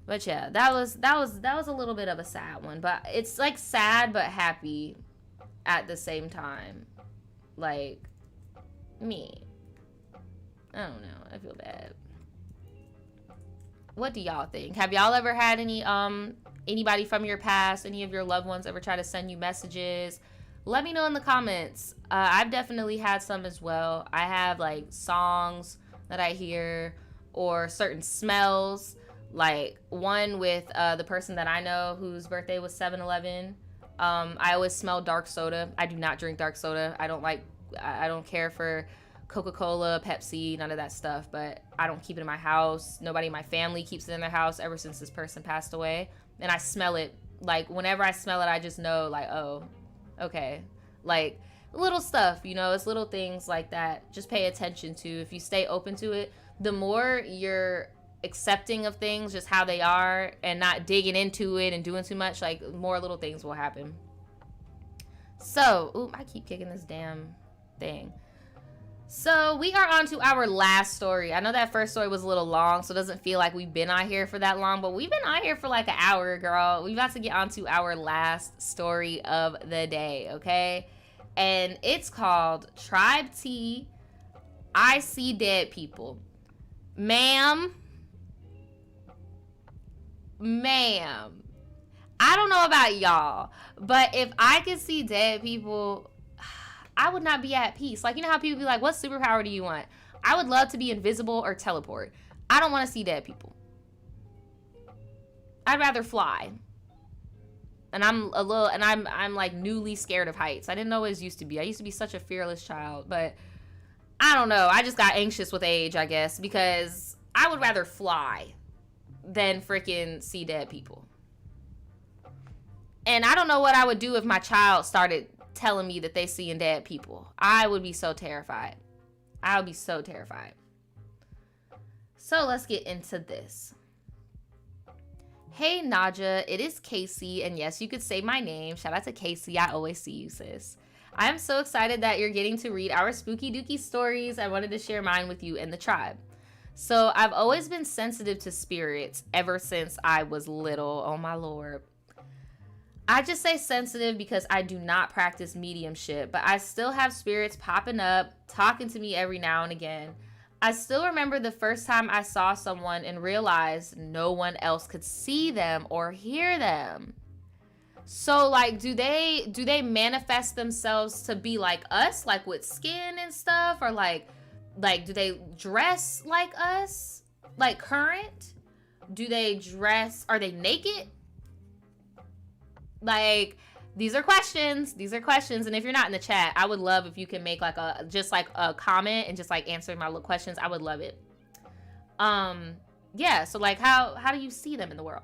But yeah, that was a little bit of a sad one, but it's like sad but happy at the same time. Like, me, I don't know. I feel bad. What do y'all think? Have y'all ever had anybody from your past, any of your loved ones ever try to send you messages? Let me know in the comments. I've definitely had some as well. I have like songs that I hear or certain smells. Like one with the person that I know whose birthday was 7-11. I always smell dark soda. I do not drink dark soda. I don't care for Coca-Cola, Pepsi, none of that stuff, but I don't keep it in my house. Nobody in my family keeps it in their house ever since this person passed away. And I smell it. Like, whenever I smell it, I just know, like, oh, okay. Like, little stuff, it's little things like that. Just pay attention to. If you stay open to it, the more you're accepting of things just how they are and not digging into it and doing too much, like, more little things will happen. So, I keep kicking this damn thing. So we are on to our last story. I know that first story was a little long, so it doesn't feel like we've been out here for that long, but we've been out here for like an hour, girl. We've got to get on to our last story of the day, okay? And it's called Tribe T, I See Dead People. Ma'am, I don't know about y'all, but if I could see dead people, I would not be at peace. Like, you know how people be like, what superpower do you want? I would love to be invisible or teleport. I don't want to see dead people. I'd rather fly. And I'm like newly scared of heights. I didn't always used to be. I used to be such a fearless child, but I don't know. I just got anxious with age, I guess, because I would rather fly than freaking see dead people. And I don't know what I would do if my child started telling me that they seeing dead people. I would be so terrified. I would be so terrified. So let's get into this. Hey Nadja, it is Casey, and yes, you could say my name. Shout out to Casey. I always see you, sis. I am so excited that you're getting to read our spooky dooky stories. I wanted to share mine with you and the tribe. So I've always been sensitive to spirits ever since I was little. Oh my Lord. I just say sensitive because I do not practice mediumship, but I still have spirits popping up, talking to me every now and again. I still remember the first time I saw someone and realized no one else could see them or hear them. So like, do they manifest themselves to be like us, like with skin and stuff, or like do they dress like us, like current? Do they dress? Are they naked? Like, these are questions. And if you're not in the chat, I would love if you can make like a comment and just like answer my little questions. I would love it. Yeah, so like how do you see them in the world?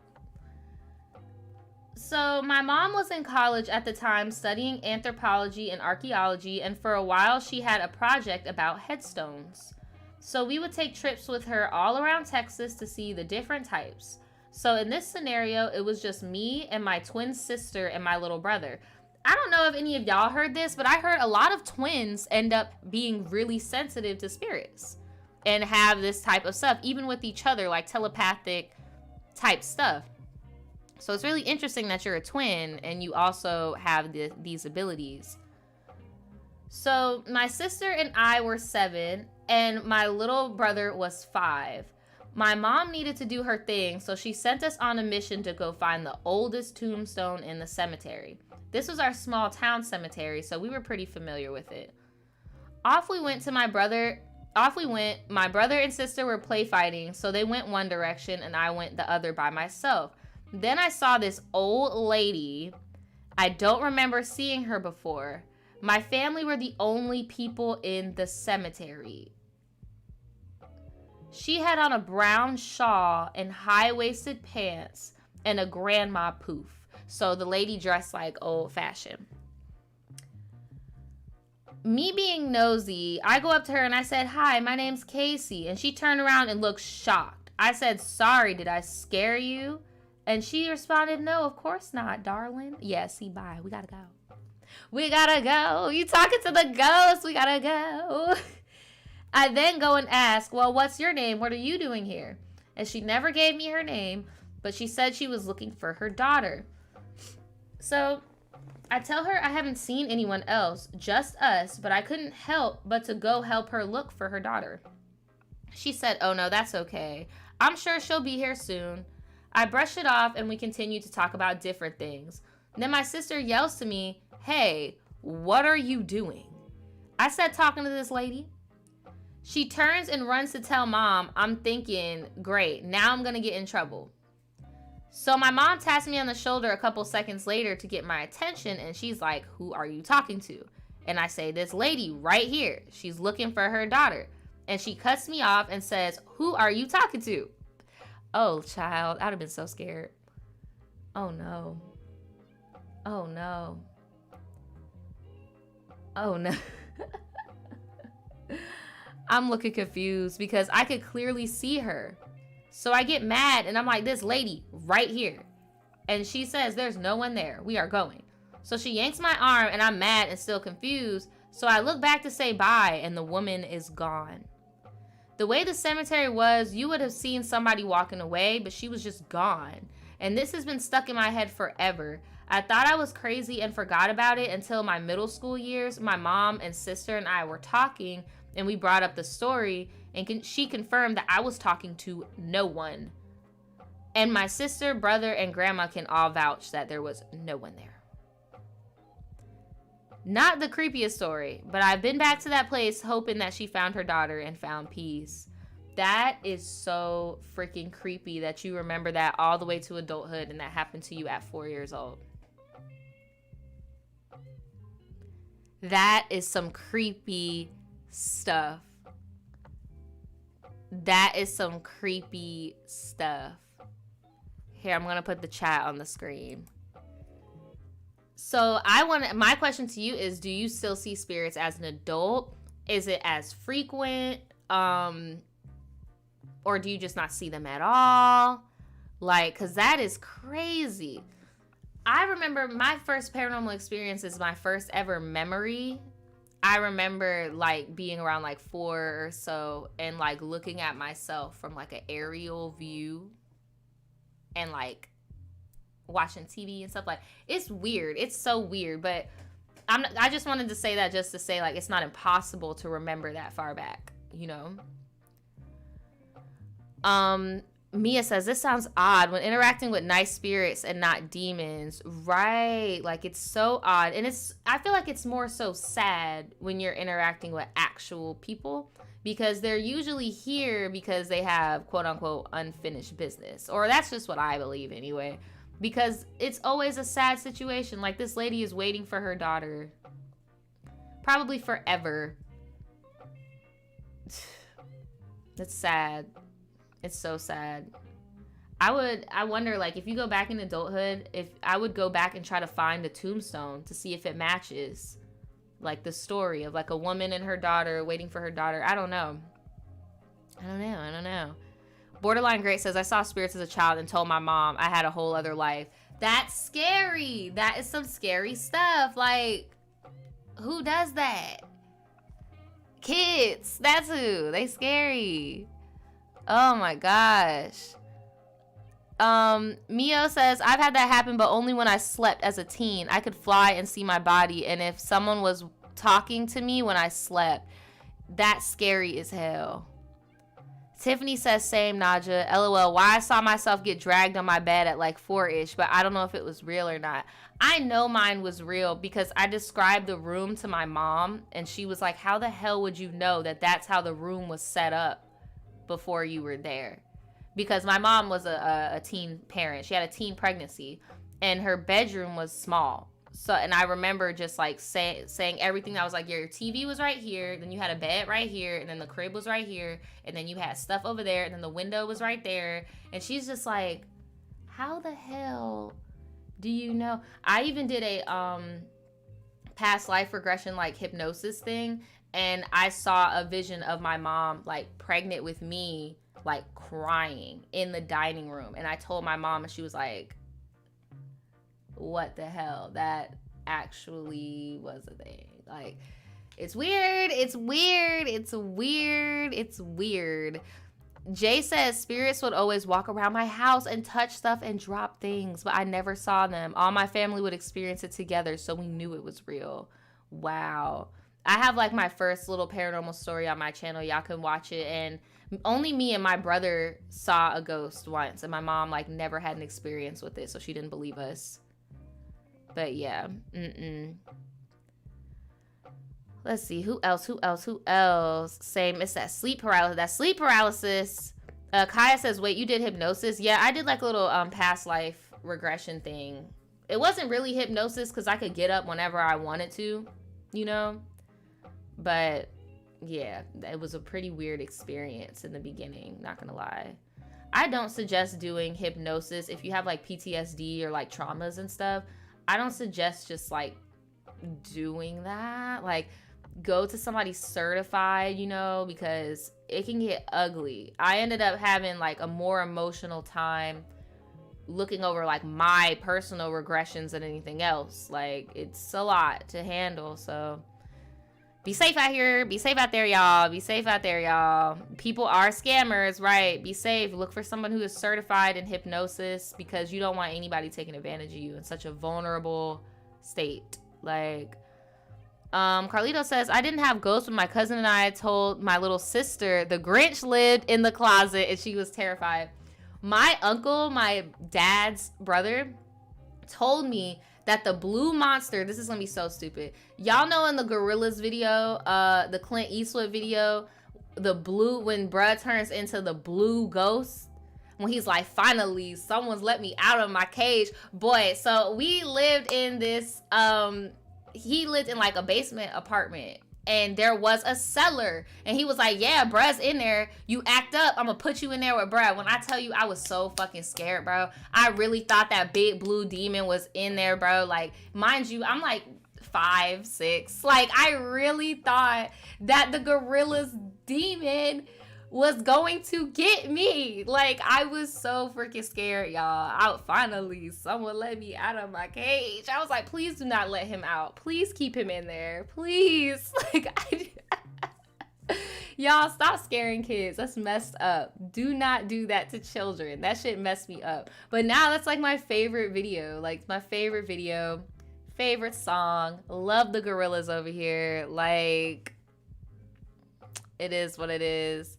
So my mom was in college at the time studying anthropology and archaeology, and for a while she had a project about headstones. So we would take trips with her all around Texas to see the different types. So in this scenario, it was just me and my twin sister and my little brother. I don't know if any of y'all heard this, but I heard a lot of twins end up being really sensitive to spirits and have this type of stuff, even with each other, like telepathic type stuff. So it's really interesting that you're a twin and you also have these abilities. So my sister and I were 7 and my little brother was 5. My mom needed to do her thing, so she sent us on a mission to go find the oldest tombstone in the cemetery. This was our small town cemetery, so we were pretty familiar with it. Off we went. My brother and sister were play fighting, so they went one direction and I went the other by myself. Then I saw this old lady. I don't remember seeing her before. My family were the only people in the cemetery. She had on a brown shawl and high-waisted pants and a grandma poof. So the lady dressed like old-fashioned. Me being nosy, I go up to her and I said, "Hi, my name's Casey." And she turned around and looked shocked. I said, "Sorry, did I scare you?" And she responded, "No, of course not, darling." Yeah, see, bye. We gotta go. We gotta go. You talking to the ghost. We gotta go. I then go and ask, "Well, what's your name? What are you doing here?" And she never gave me her name, but she said she was looking for her daughter. So I tell her I haven't seen anyone else, just us, but I couldn't help but to go help her look for her daughter. She said, "Oh no, that's okay. I'm sure she'll be here soon." I brush it off and we continue to talk about different things. Then my sister yells to me, "Hey, what are you doing?" I said, "Talking to this lady." She turns and runs to tell mom. I'm thinking, great, now I'm going to get in trouble. So my mom taps me on the shoulder a couple seconds later to get my attention, and she's like, "Who are you talking to?" And I say, "This lady right here. She's looking for her daughter." And she cuts me off and says, "Who are you talking to?" Oh, child, I'd have been so scared. Oh, no. Oh, no. Oh, no. I'm looking confused because I could clearly see her. So I get mad and I'm like, "This lady right here." And she says, "There's no one there. We are going." So she yanks my arm and I'm mad and still confused. So I look back to say bye and the woman is gone. The way the cemetery was, you would have seen somebody walking away, but she was just gone. And this has been stuck in my head forever. I thought I was crazy and forgot about it until my middle school years. My mom and sister and I were talking and we brought up the story, and she confirmed that I was talking to no one. And my sister, brother, and grandma can all vouch that there was no one there. Not the creepiest story, but I've been back to that place hoping that she found her daughter and found peace. That is so freaking creepy that you remember that all the way to adulthood and that happened to you at 4 years old. That is some creepy stuff. That is some creepy stuff. Here, I'm going to put the chat on the screen. So my question to you is, do you still see spirits as an adult? Is it as frequent? Or do you just not see them at all? Like, cause that is crazy. I remember my first paranormal experience is my first ever memory. I remember like being around like 4 or so and like looking at myself from like an aerial view and like watching TV and stuff. Like, it's weird. It's so weird, but I just wanted to say that just to say like it's not impossible to remember that far back, you know? Mia says, this sounds odd when interacting with nice spirits and not demons. Right. Like, it's so odd. And I feel like it's more so sad when you're interacting with actual people because they're usually here because they have quote unquote unfinished business. Or that's just what I believe anyway. Because it's always a sad situation. Like, this lady is waiting for her daughter. Probably forever. It's sad. It's so sad. I wonder, like, if you go back in adulthood, if I would go back and try to find the tombstone to see if it matches, like, the story of, like, a woman and her daughter waiting for her daughter. I don't know. Borderline Great says, I saw spirits as a child and told my mom I had a whole other life. That's scary. That is some scary stuff. Like, who does that? Kids. That's who. They scary. Oh my gosh. Mio says, I've had that happen, but only when I slept as a teen. I could fly and see my body, and if someone was talking to me when I slept, that's scary as hell. Tiffany says, same, Nadja. LOL, why I saw myself get dragged on my bed at like 4-ish, but I don't know if it was real or not. I know mine was real because I described the room to my mom, and she was like, how the hell would you know that that's how the room was set up before you were there? Because my mom was a teen parent. She had a teen pregnancy, and her bedroom was small. So, and I remember just like saying everything. I was like, your TV was right here, then you had a bed right here, and then the crib was right here, and then you had stuff over there, and then the window was right there. And she's just like, how the hell do you know? I even did a past life regression, like, hypnosis thing, and I saw a vision of my mom like pregnant with me, like crying in the dining room. And I told my mom, and she was like, what the hell? That actually was a thing. Like, it's weird. Jay says, spirits would always walk around my house and touch stuff and drop things, but I never saw them. All my family would experience it together, so we knew it was real. Wow. I have like my first little paranormal story on my channel. Y'all can watch it. And only me and my brother saw a ghost once, and my mom like never had an experience with it, so she didn't believe us. But yeah. Let's see. Who else? Same. It's that sleep paralysis. Kaya says, wait, you did hypnosis? Yeah, I did like a little past life regression thing. It wasn't really hypnosis because I could get up whenever I wanted to, you know? But yeah, it was a pretty weird experience in the beginning, not gonna lie. I don't suggest doing hypnosis if you have like PTSD or like traumas and stuff. I don't suggest just like doing that. Like, go to somebody certified, you know, because it can get ugly. I ended up having like a more emotional time looking over like my personal regressions than anything else. Like, it's a lot to handle. So be safe out here. Be safe out there, y'all. People are scammers, right? Be safe. Look for someone who is certified in hypnosis because you don't want anybody taking advantage of you in such a vulnerable state. Like, Carlito says, I didn't have ghosts, but my cousin and I told my little sister the Grinch lived in the closet and she was terrified. My uncle, my dad's brother, told me that the blue monster, this is gonna be so stupid. Y'all know in the Gorillas video, the Clint Eastwood video, the blue, when bruh turns into the blue ghost, when he's like, finally, someone's let me out of my cage. Boy, so we lived in this, he lived in like a basement apartment. And there was a cellar. And he was like, yeah, bruh's in there. You act up, I'm gonna put you in there with bruh. When I tell you, I was so fucking scared, bro. I really thought that big blue demon was in there, bro. Like, mind you, I'm like 5'6". Like, I really thought that the Gorilla's demon was going to get me. Like, I was so freaking scared, y'all. Finally, someone let me out of my cage. I was like, please do not let him out. Please keep him in there. Please. Like, y'all, stop scaring kids. That's messed up. Do not do that to children. That shit messed me up. But now that's like my favorite video. Like, my favorite video. Favorite song. Love the gorillas over here. Like, it is what it is.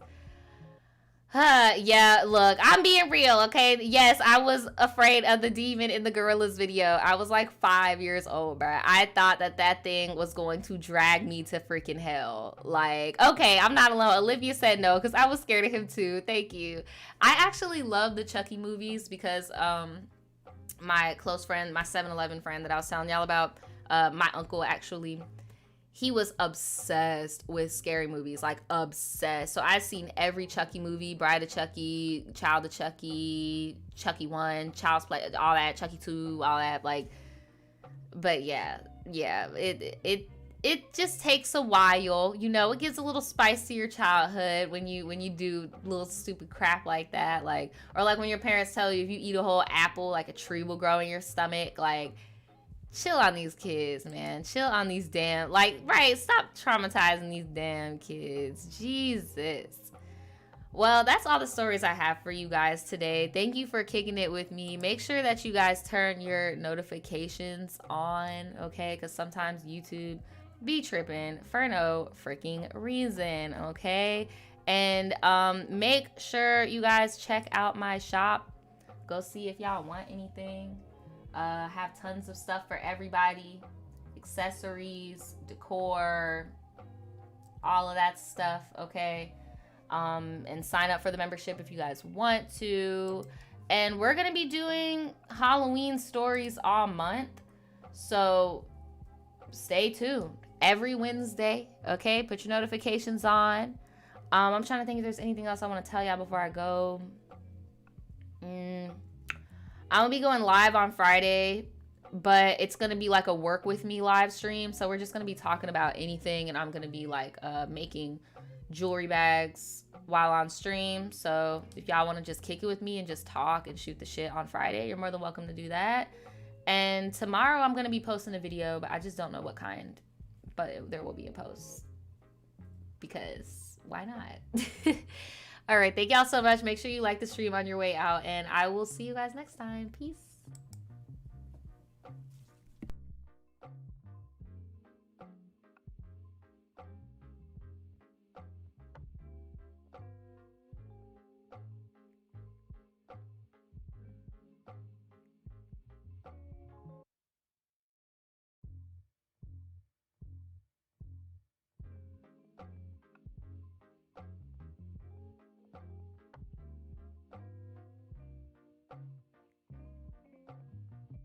Yeah, look, I'm being real, okay? Yes, I was afraid of the demon in the gorillas video. I was like 5 years old, bro. I thought that thing was going to drag me to freaking hell. Like, okay, I'm not alone. Olivia said no, because I was scared of him too. Thank you. I actually love the Chucky movies because my close friend, my 7-Eleven friend that I was telling y'all about, my uncle actually, he was obsessed with scary movies, like obsessed. So I've seen every Chucky movie, Bride of Chucky, Child of Chucky, Chucky 1, Child's Play, all that, Chucky 2, all that, like, but yeah, it just takes a while, you know. It gives a little spice to your childhood when you do little stupid crap like that, like, or like when your parents tell you if you eat a whole apple, like a tree will grow in your stomach. Like, chill on these kids, man. Chill on these damn, like, right, stop traumatizing these damn kids. Jesus. Well, that's all the stories I have for you guys today. Thank you for kicking it with me. Make sure that you guys turn your notifications on, okay? Because sometimes YouTube be tripping for no freaking reason, okay? And make sure you guys check out my shop. Go see if y'all want anything. Have tons of stuff for everybody, accessories, decor, all of that stuff, okay? And sign up for the membership if you guys want to. And we're gonna be doing Halloween stories all month, so stay tuned every Wednesday, okay? Put your notifications on. I'm trying to think if there's anything else I want to tell y'all before I go. I'm gonna be going live on Friday, but it's gonna be like a work with me live stream. So we're just gonna be talking about anything, and I'm gonna be like making jewelry bags while on stream. So if y'all want to just kick it with me and just talk and shoot the shit on Friday, you're more than welcome to do that. And tomorrow I'm gonna be posting a video, but I just don't know what kind. But there will be a post because why not? All right, thank y'all so much. Make sure you like the stream on your way out, and I will see you guys next time. Peace.